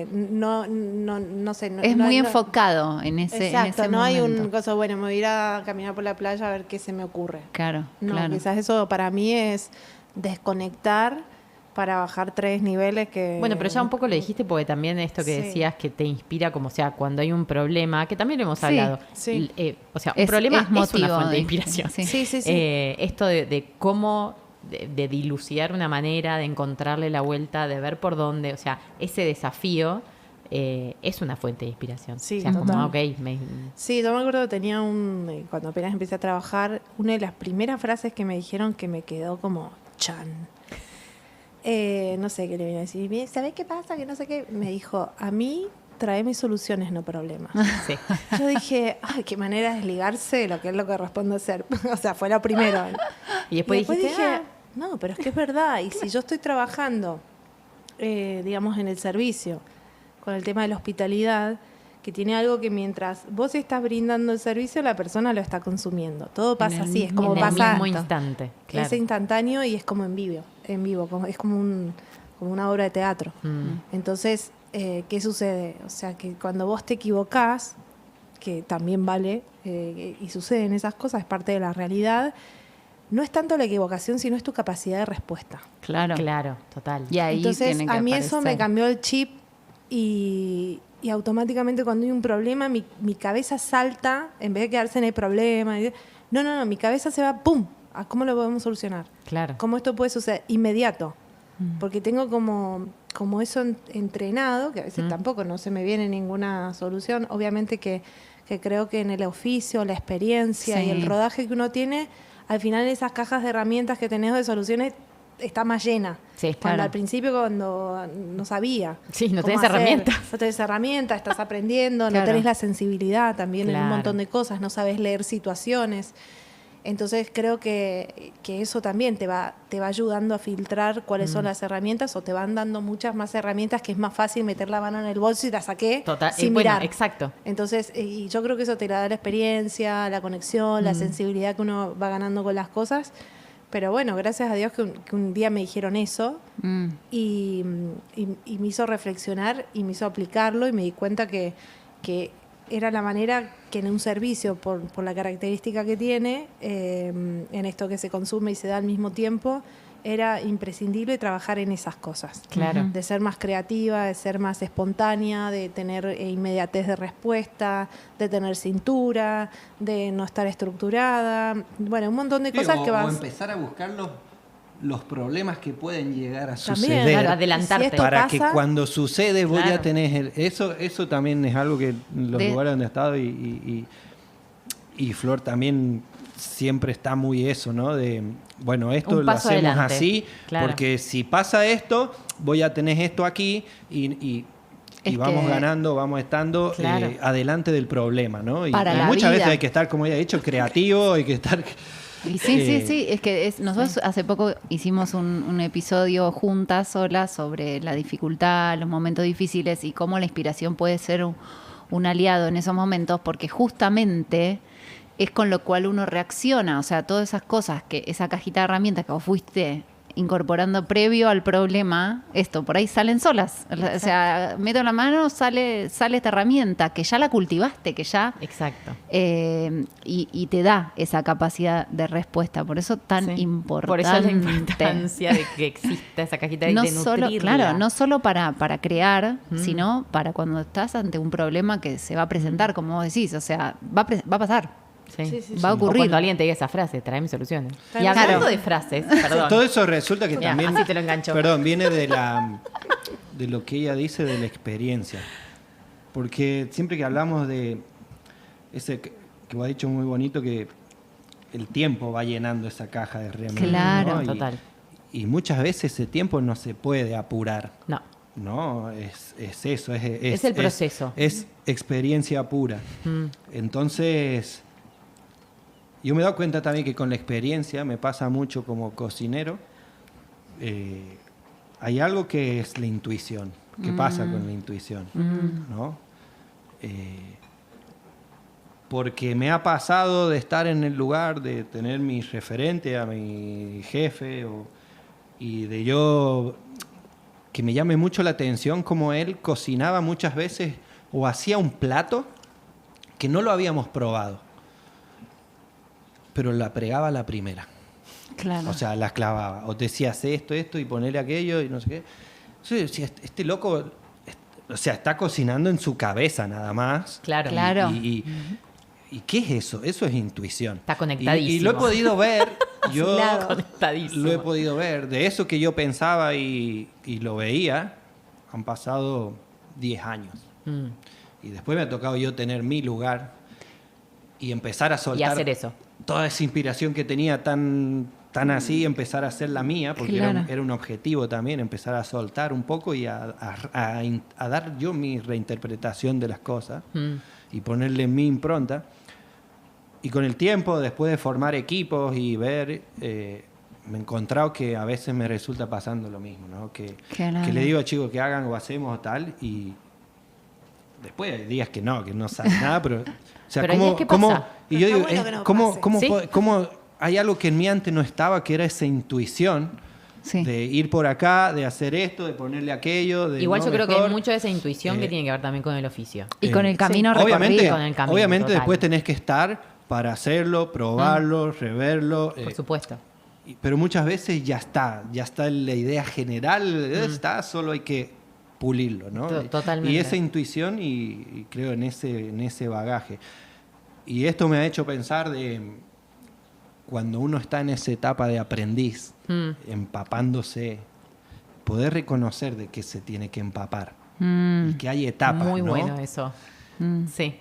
no sé. Es no- muy no- enfocado en ese, Exacto, en ese no hay momento. un cosa, bueno, me voy a ir a caminar por la playa a ver qué se me ocurre. Claro, No, claro. quizás eso para mí es desconectar para bajar 3 niveles que... Bueno, pero ya un poco lo dijiste porque también esto que Sí. decías que te inspira, como sea, cuando hay un problema, que también lo hemos Sí, hablado. sí. O sea, un Es problema es, motivo una fuente de de- inspiración. sí. Sí. Esto de cómo de dilucidar una manera, de encontrarle la vuelta, de ver por dónde, o sea, ese desafío es una fuente de inspiración. Sí, o sea, total. como, ok, Sí, yo me acuerdo que tenía cuando apenas empecé a trabajar, una de las primeras frases que me dijeron que me quedó como chan. No sé qué le vine a decir. ¿Sabés qué pasa? Que no sé qué. Me dijo, a mí tráeme soluciones, no problemas. sí. Yo dije, ay, qué manera de desligarse de lo que es lo que respondo a ser. O sea, fue lo primero. Y después dijiste, dije, no, pero es que es verdad. Y si yo estoy trabajando, digamos, en el servicio, con el tema de la hospitalidad, que tiene algo que mientras vos estás brindando el servicio, la persona lo está consumiendo. Todo pasa así, es como en el pasa mismo instante. Claro. es instantáneo y es como en vivo, es como una obra de teatro. Entonces, ¿qué sucede? O sea, que cuando vos te equivocás, que también vale, y suceden esas cosas, es parte de la realidad, no es tanto la equivocación, sino es tu capacidad de respuesta. Claro. Claro, total. Y ahí Entonces, tiene que a mí eso me aparecer. cambió el chip y automáticamente cuando hay un problema, mi cabeza salta, en vez de quedarse en el problema. No, mi cabeza se va, ¡pum!, a cómo lo podemos solucionar. Claro. ¿Cómo esto puede suceder? Inmediato. Porque tengo como eso entrenado, que a veces tampoco no se me viene ninguna solución. Obviamente que creo que en el oficio, la experiencia Sí. y el rodaje que uno tiene, al final esas cajas de herramientas que tenés de soluciones está más llena. Sí, Cuando claro. al principio cuando no sabía. Sí, no cómo tenés hacer. herramientas. No tenés herramientas, estás aprendiendo, Claro. no tenés la sensibilidad también en un Claro. montón de cosas, no sabes leer situaciones. Entonces creo que eso también te va ayudando a filtrar cuáles son las herramientas o te van dando muchas más herramientas que es más fácil meter la mano en el bolso y la saqué Total. sin Bueno, mirar. exacto. Entonces, y yo creo que eso te la da la experiencia, la conexión, la sensibilidad que uno va ganando con las cosas. Pero bueno, gracias a Dios que un día me dijeron eso y me hizo reflexionar y me hizo aplicarlo y me di cuenta que era la manera que en un servicio, por la característica que tiene, en esto que se consume y se da al mismo tiempo, era imprescindible trabajar en esas cosas. Claro. De ser más creativa, de ser más espontánea, de tener inmediatez de respuesta, de tener cintura, de no estar estructurada. Bueno, un montón de cosas que vas... O empezar a buscar los problemas que pueden llegar a También, suceder. Claro, adelantarte. Si esto Para pasa, que cuando sucede vos Claro. ya tenés... Eso también es algo que los lugares donde he estado y Flor también siempre está muy eso, ¿no? De, bueno, esto Un lo paso hacemos adelante. así, Claro. porque si pasa esto, voy a tener esto aquí y Es vamos que- ganando, vamos estando Claro. adelante del problema, ¿no? Y Para la muchas vida. veces hay que estar, como ella ha dicho, creativo, hay que estar... Y sí, es que nosotros hace poco hicimos un episodio juntas, solas, sobre la dificultad, los momentos difíciles y cómo la inspiración puede ser un aliado en esos momentos, porque justamente es con lo cual uno reacciona, o sea, todas esas cosas, que esa cajita de herramientas que vos fuiste incorporando previo al problema, esto, por ahí salen solas. O sea, meto la mano, sale esta herramienta, que ya la cultivaste, que ya... Exacto. y te da esa capacidad de respuesta. Por eso tan Sí. importante. Por eso la importancia de que exista esa cajita no de solo, nutrirla. claro, no solo para crear, Mm. sino para cuando estás ante un problema que se va a presentar, como vos decís. O sea, va a pasar. Sí. Sí, sí, Va a O ocurrir. cuando alguien te diga esa frase, tráeme soluciones. Tráeme Y hablando Claro. de frases, perdón. Todo eso resulta que Mira, también... así te lo engancho. Perdón, viene de lo que ella dice de la experiencia. Porque siempre que hablamos de ese que vos has dicho muy bonito, que el tiempo va llenando esa caja de herramientas. Claro. ¿no? Total. Y muchas veces ese tiempo no se puede apurar. No. No, es eso. Es el proceso. Es experiencia pura. Mm. Entonces, yo me he dado cuenta también que con la experiencia, me pasa mucho como cocinero, hay algo que es la intuición. ¿Qué pasa con la intuición? ¿No? Porque me ha pasado de estar en el lugar, de tener mi referente, a mi jefe, y de yo, que me llame mucho la atención como él cocinaba muchas veces o hacía un plato que no lo habíamos probado, pero la pregaba a la primera. Claro. O sea, las clavaba. O decía, hace esto y ponerle aquello y no sé qué. Entonces, decía, este loco, o sea, está cocinando en su cabeza nada más. Claro. Claro. ¿Y qué es eso? Eso es intuición. Está conectadísimo. Y lo he podido ver, yo Afilado. Conectadísimo. lo he podido ver. De eso que yo pensaba y lo veía, han pasado 10 años. Mm. Y después me ha tocado yo tener mi lugar y empezar a Y soltar hacer eso. toda esa inspiración que tenía tan así, empezar a hacer la mía, porque Claro. era un objetivo también, empezar a soltar un poco y a dar yo mi reinterpretación de las cosas Mm. y ponerle mi impronta. Y con el tiempo, después de formar equipos y ver, me he encontrado que a veces me resulta pasando lo mismo, ¿no? Que le digo a chicos que hagan o hacemos o tal, y después hay días que no saben nada, pero... O sea, Pero hay días que ¿cómo? pasa. Y Pero yo está digo, bueno que no ¿cómo, pase. cómo, Sí. cómo hay algo que en mí antes no estaba, que era esa intuición Sí. de ir por acá, de hacer esto, de ponerle aquello, de Igual no, yo creo que mejor? hay mucho de esa intuición que Eh, tiene que ver también con el oficio. Y con el camino sí. recorrido. Obviamente, con el camino, obviamente total. después tenés que estar para hacerlo, probarlo, reverlo. Por supuesto. Pero muchas veces ya está la idea general, está, solo hay que pulirlo, ¿no? Totalmente. Y esa intuición y creo en ese bagaje. Y esto me ha hecho pensar de cuando uno está en esa etapa de aprendiz, empapándose, poder reconocer de qué se tiene que empapar. Y que hay etapas, Muy ¿no? bueno eso. Sí.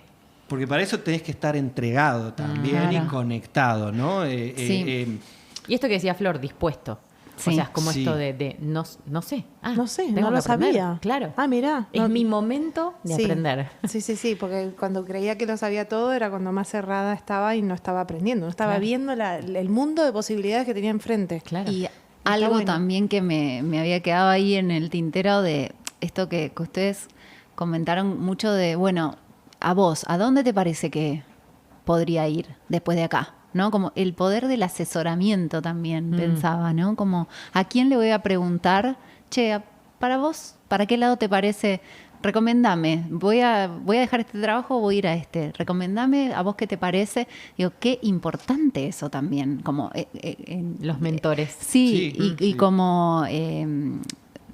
Porque para eso tenés que estar entregado también y Claro. conectado, ¿no? Sí. Y esto que decía Flor, dispuesto. Sí. O sea, es como Sí. esto de no sé. Ah, No sé, tengo no que lo aprender. sabía. Claro. Ah, mirá. Es No- mi momento de Sí. aprender. Sí, porque cuando creía que lo sabía todo era cuando más cerrada estaba y no estaba aprendiendo, no estaba Claro. viendo el mundo de posibilidades que tenía enfrente. Claro. Y algo bueno. también que me había quedado ahí en el tintero de esto que ustedes comentaron mucho de, bueno, a vos, ¿a dónde te parece que podría ir después de acá? ¿No? Como el poder del asesoramiento también pensaba, ¿no? Como, ¿a quién le voy a preguntar? Che, para vos, ¿Para qué lado te parece? Recomendame, voy a dejar este trabajo, voy a ir a este. Recomendame, ¿a vos qué te parece? Digo, qué importante eso también, como Los mentores. sí, Sí, y sí. como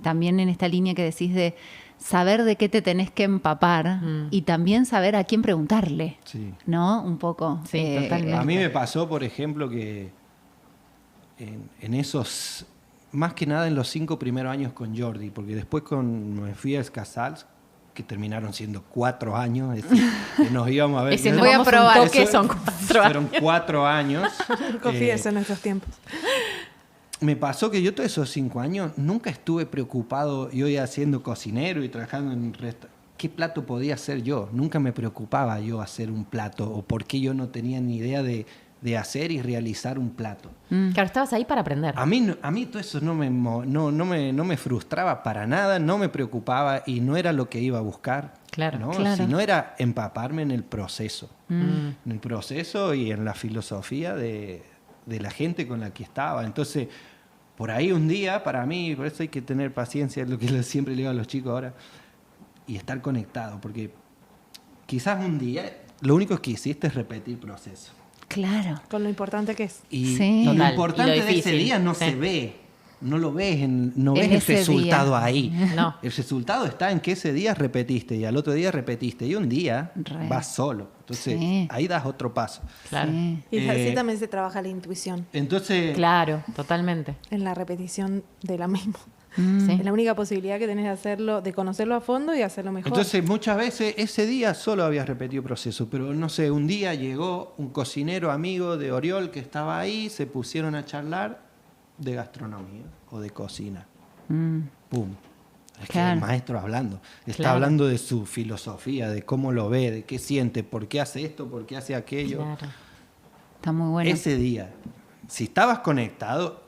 también en esta línea que decís de saber de qué te tenés que empapar y también saber a quién preguntarle, Sí. ¿no? Un poco. Sí, totalmente. A mí me pasó, por ejemplo, que en esos, más que nada en los 5 primeros años con Jordi, porque después me fui a Casals, que terminaron siendo 4 años, es decir, que nos íbamos a ver. Ese ¿no? nos Voy a vamos probar. un toque, Eso son 4 Fueron años. 4 años. Confíes en nuestros tiempos. Me pasó que yo todos esos 5 años nunca estuve preocupado, yo iba siendo cocinero y trabajando en ¿qué plato podía hacer yo? Nunca me preocupaba yo hacer un plato o por qué yo no tenía ni idea de hacer y realizar un plato. Claro, estabas ahí para aprender. A mí todo eso no me frustraba para nada, no me preocupaba y no era lo que iba a buscar. Claro, ¿no? claro. Sino era empaparme en el proceso. En el proceso y en la filosofía de la gente con la que estaba. Entonces, por ahí un día, para mí, por eso hay que tener paciencia, es lo que siempre le digo a los chicos ahora, y estar conectado, porque quizás un día lo único que hiciste es repetir proceso. Claro. Con lo importante que es. Y, Sí. y lo Total, importante y lo de ese difícil, día no sí. se ve, no lo ves, no ves En el ese resultado día. ahí. No. El resultado está en que ese día repetiste y al otro día repetiste y un día Re. vas solo. Entonces Sí. ahí das otro paso. Claro. Sí. Y así Eh, también se trabaja la intuición, Entonces, Claro, totalmente. en la repetición de la misma. Mm. Sí. Es la única posibilidad que tenés de hacerlo, de conocerlo a fondo y hacerlo mejor. entonces muchas veces ese día solo habías repetido proceso, pero no sé, un día llegó un cocinero amigo de Oriol que estaba ahí, se pusieron a charlar de gastronomía o de cocina. Mm. ¡Pum! Es que Claro. el maestro hablando. Está Claro. hablando de su filosofía, de cómo lo ve, de qué siente, por qué hace esto, por qué hace aquello. Claro. Está muy bueno. Ese día, si estabas conectado,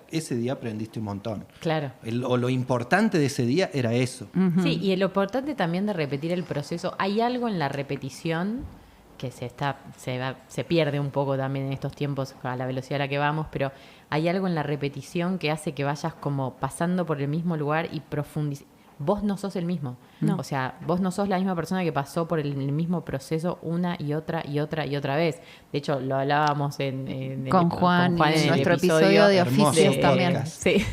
ese día aprendiste un montón. Claro. O lo importante de ese día era eso. Sí, y lo importante también de repetir el proceso, hay algo en la repetición que se pierde un poco también en estos tiempos a la velocidad a la que vamos, pero hay algo en la repetición que hace que vayas como pasando por el mismo lugar y profundizando. Vos no sos el mismo. No. O sea, vos no sos la misma persona que pasó por el mismo proceso una y otra y otra y otra vez. De hecho, lo hablábamos Con Juan y en el nuestro episodio de Hermoso oficios de- también. podcast. Sí.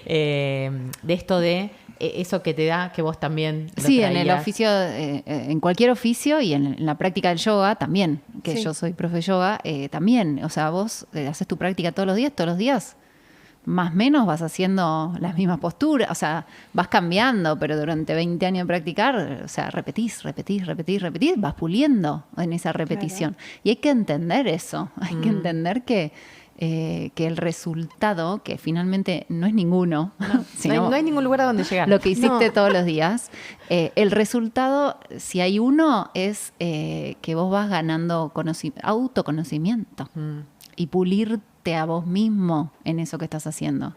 De esto de eso que te da, que vos también lo Sí, en el traías. oficio, en cualquier oficio y en la práctica del yoga también, que Sí. yo soy profe de yoga, también. O sea, vos haces tu práctica todos los días, más o menos vas haciendo las mismas posturas, o sea, vas cambiando, pero durante 20 años de practicar, o sea, repetís, vas puliendo en esa repetición. Y hay que entender eso, hay que entender que el resultado, que finalmente no es ninguno, sino No hay ningún lugar a donde llegar. lo que hiciste No. todos los días, el resultado, si hay uno, es que vos vas ganando autoconocimiento y pulirte a vos mismo en eso que estás haciendo.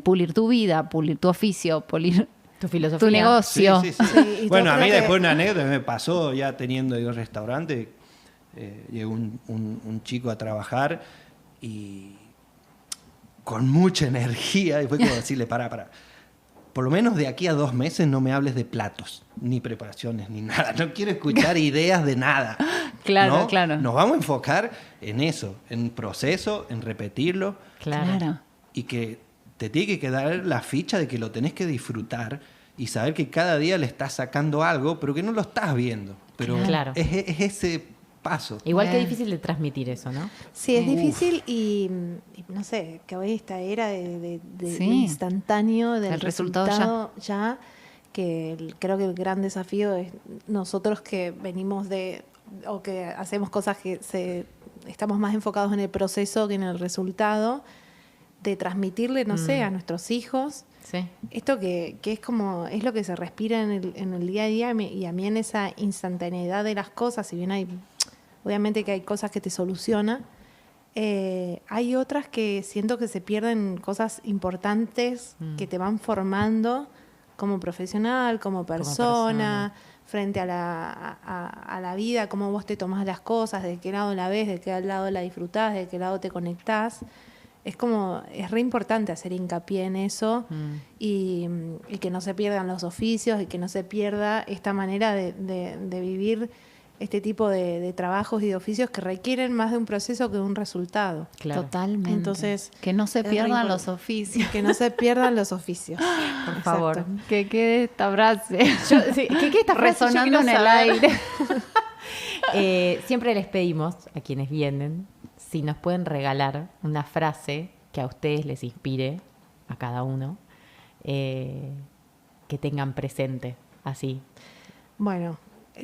Pulir tu vida, pulir tu oficio, pulir Tu filosofía. tu negocio. Sí, sí, sí. Sí, y yo Bueno, a creo mí que- después una anécdota me pasó ya teniendo yo un restaurante. Llegó un chico a trabajar y con mucha energía y fue como decirle, para. Por lo menos de aquí a 2 meses no me hables de platos, ni preparaciones, ni nada. No quiero escuchar ideas de nada. Claro, ¿no? claro. Nos vamos a enfocar en eso, en proceso, en repetirlo Claro. y que te tiene que quedar la ficha de que lo tenés que disfrutar y saber que cada día le estás sacando algo, pero que no lo estás viendo. Pero Claro. es ese paso. Igual que Bien. difícil de transmitir eso, ¿no? Sí, es Uf. difícil y no sé, que hoy esta era de Sí. lo instantáneo, del El resultado resultado ya, que creo que el gran desafío es nosotros que venimos o que hacemos cosas que estamos más enfocados en el proceso que en el resultado, de transmitirle, no sé, a nuestros hijos, Sí. esto que es como, es lo que se respira en el día a día y a mí en esa instantaneidad de las cosas, si bien obviamente que hay cosas que te soluciona, hay otras que siento que se pierden cosas importantes que te van formando como profesional, como persona, frente a la vida, cómo vos te tomás las cosas, de qué lado la ves, de qué lado la disfrutás, de qué lado te conectás. es re importante hacer hincapié en eso y que no se pierdan los oficios y que no se pierda esta manera de vivir este tipo de trabajos y de oficios que requieren más de un proceso que de un resultado. Claro. Totalmente. Entonces, que no se es pierdan re los oficios. Que no se pierdan los oficios. Por favor. Exacto. Que quede esta frase ¿Qué está resonando en el aire. Siempre les pedimos a quienes vienen si nos pueden regalar una frase que a ustedes les inspire, a cada uno, que tengan presente, así. Bueno,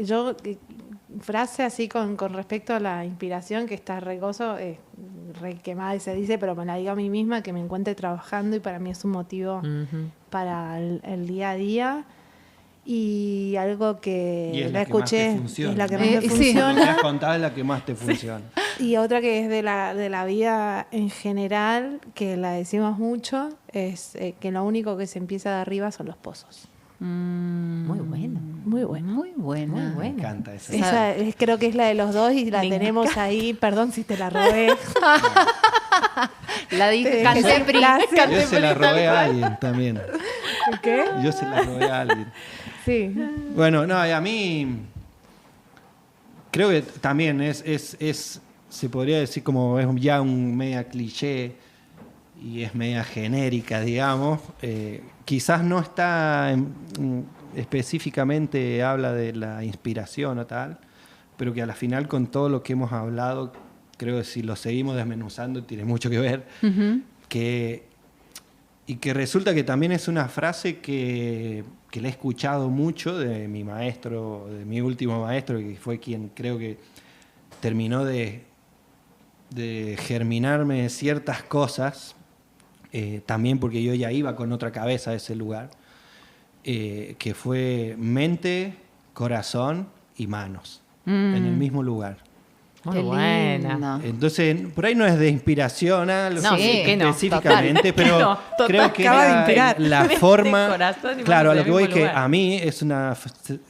yo, frase así con respecto a la inspiración, que está regoso, re quemada y se dice, pero me la digo a mí misma, que me encuentre trabajando y para mí es un motivo Ujú. para el día a día. Y algo que Y es la la que más te escuché, funciona, es la que ¿no? más me Sí. Lo que funciona. has contado es la que más te funciona. Y otra que es de la vida en general, que la decimos mucho, es que lo único que se empieza de arriba son los pozos. Muy bueno. Muy bueno. Muy buena. Muy Me buena. encanta esa. Esa creo que es la de los dos y la Me tenemos ahí. Perdón si te la robé. La dije, Te canté dejé pri. clase. Yo se la robé a alguien también. ¿Qué? Yo se la robé a alguien. Sí. Bueno, no, y a mí creo que también es se podría decir como es ya un media cliché y es media genérica, digamos. Quizás no está específicamente habla de la inspiración o tal, pero que a la final con todo lo que hemos hablado, creo que si lo seguimos desmenuzando tiene mucho que ver, y que resulta que también es una frase que la he escuchado mucho de mi maestro, de mi último maestro, que fue quien creo que terminó de germinarme ciertas cosas, también porque yo ya iba con otra cabeza a ese lugar, que fue mente, corazón y manos, en el mismo lugar. Muy Qué buena. lindo. Entonces, por ahí no es de inspiración, No, sí, que no, específicamente, total. pero No, total. creo que Acaba de era inspirar. la Mente, forma. corazón y Claro, a manos lo en que el voy que mismo lugar. a mí es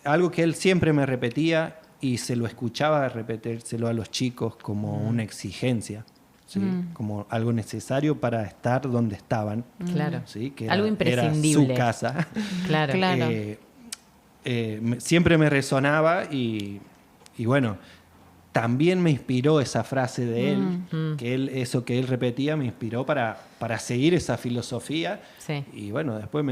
algo que él siempre me repetía y se lo escuchaba repetírselo a los chicos como una exigencia, ¿sí? Como algo necesario para estar donde estaban. Claro. ¿Sí? Que Algo era imprescindible. su casa. Claro. Claro. Siempre me resonaba y bueno, también me inspiró esa frase de él, que eso que él repetía me inspiró para seguir esa filosofía. Sí. Y bueno, después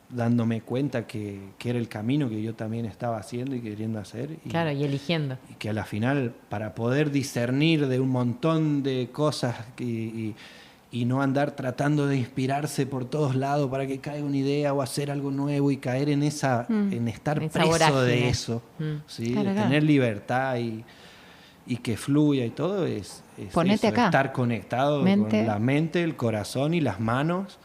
dándome cuenta que era el camino que yo también estaba haciendo y queriendo hacer. Claro, y eligiendo. Y que a la final, para poder discernir de un montón de cosas y no andar tratando de inspirarse por todos lados para que caiga una idea o hacer algo nuevo y caer en estar Esa preso vorágine. de eso, ¿sí? Claro, De claro. tener libertad y que fluya y todo es Ponete eso, acá. estar conectado Mente. con la mente, el corazón y las manos,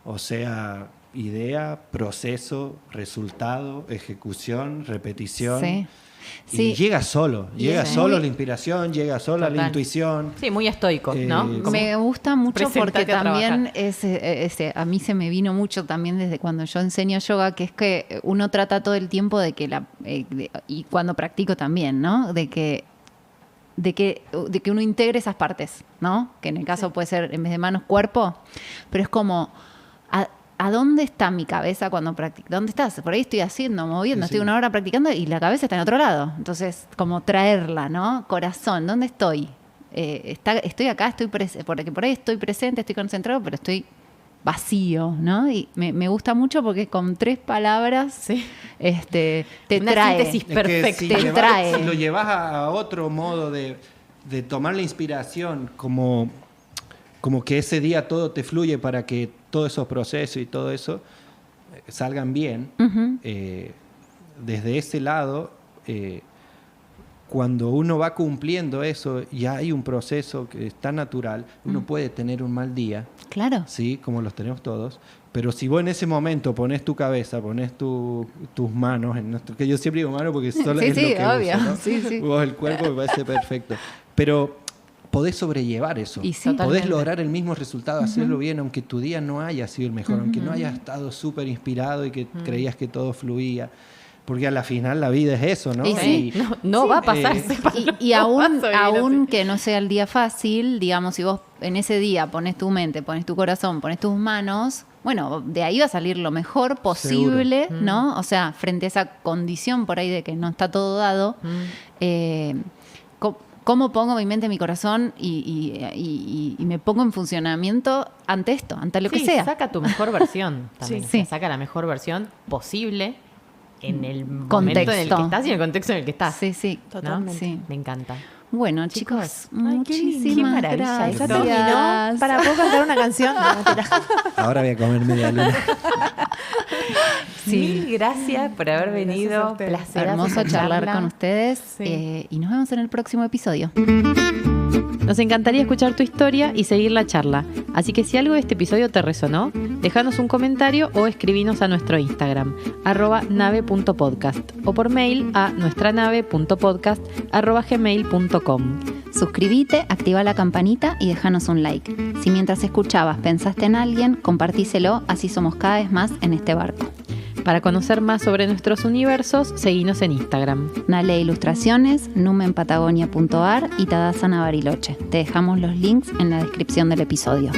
o sea, idea, proceso, resultado, ejecución, repetición. Sí. Y Sí. llega solo es solo muy- la inspiración, llega sola la Total. intuición. Sí, muy estoico, ¿no? Como- Me gusta mucho porque Preséntate a también trabajar. a mí se me vino mucho también desde cuando yo enseño yoga, que es que uno trata todo el tiempo de que y cuando practico también, ¿no? De que uno integre esas partes, ¿no? Que en el caso puede ser en vez de manos, cuerpo, pero es como ¿a dónde está mi cabeza cuando practico? ¿Dónde estás? Por ahí estoy moviendo, Sí, estoy sí. una hora practicando y la cabeza está en otro lado. Entonces, como traerla, ¿no? Corazón, ¿dónde estoy? Estoy acá, porque por ahí estoy presente, estoy concentrado, pero estoy vacío, ¿no? Y me gusta mucho porque con 3 palabras Sí. te Una trae. síntesis Es que perfecta. Te trae. Si lo llevas a otro modo de tomar la inspiración como que ese día todo te fluye para que todos esos procesos y todo eso salgan bien, Ujú. desde ese lado, cuando uno va cumpliendo eso, ya hay un proceso que es tan natural, uno puede tener un mal día, Claro. ¿sí? Como los tenemos todos, pero si vos en ese momento pones tu cabeza, pones tus manos, que yo siempre digo mano porque solo Sí, es sí, lo que obvio. uso, ¿no? Sí, sí. Vos el cuerpo me parece perfecto, pero podés sobrellevar eso, Y sí. podés Totalmente. lograr el mismo resultado, hacerlo bien, aunque tu día no haya sido el mejor, aunque no hayas estado súper inspirado y que creías que todo fluía, Porque a la final la vida es eso, ¿no? Y sí. No va a pasarse. Y aún que no sea el día fácil, digamos, si vos en ese día pones tu mente, pones tu corazón, pones tus manos, bueno, de ahí va a salir lo mejor posible, ¿no? O sea, frente a esa condición por ahí de que no está todo dado, ¿cómo pongo mi mente, mi corazón y me pongo en funcionamiento ante esto, ante lo que sea? Saca tu mejor versión también. Sí. Saca la mejor versión posible en el Contexto. momento en el que estás y en el contexto en el que estás. Sí. ¿no? Totalmente. Sí. Me encanta. Bueno, chicos, Ay, qué lindo. Qué muchísimas maravilla gracias. esto. ¿Ya terminó? ¿Para poder cantar una canción? No, mentira. Ahora voy a comer media luna. Sí. Mil gracias por haber Gracias a venido. ustedes. Placer. Hermoso charlar con ustedes y nos vemos en el próximo episodio. Nos encantaría escuchar tu historia y seguir la charla. Así que si algo de este episodio te resonó, déjanos un comentario o escribinos a nuestro Instagram, @nave.podcast, o por mail a nuestranave.podcast@gmail.com. Suscríbete, activa la campanita y déjanos un like. Si mientras escuchabas pensaste en alguien, compartíselo, así somos cada vez más en este barco. Para conocer más sobre nuestros universos, seguinos en Instagram. Nale Ilustraciones, numenpatagonia.ar y Tadasana Bariloche. Te dejamos los links en la descripción del episodio.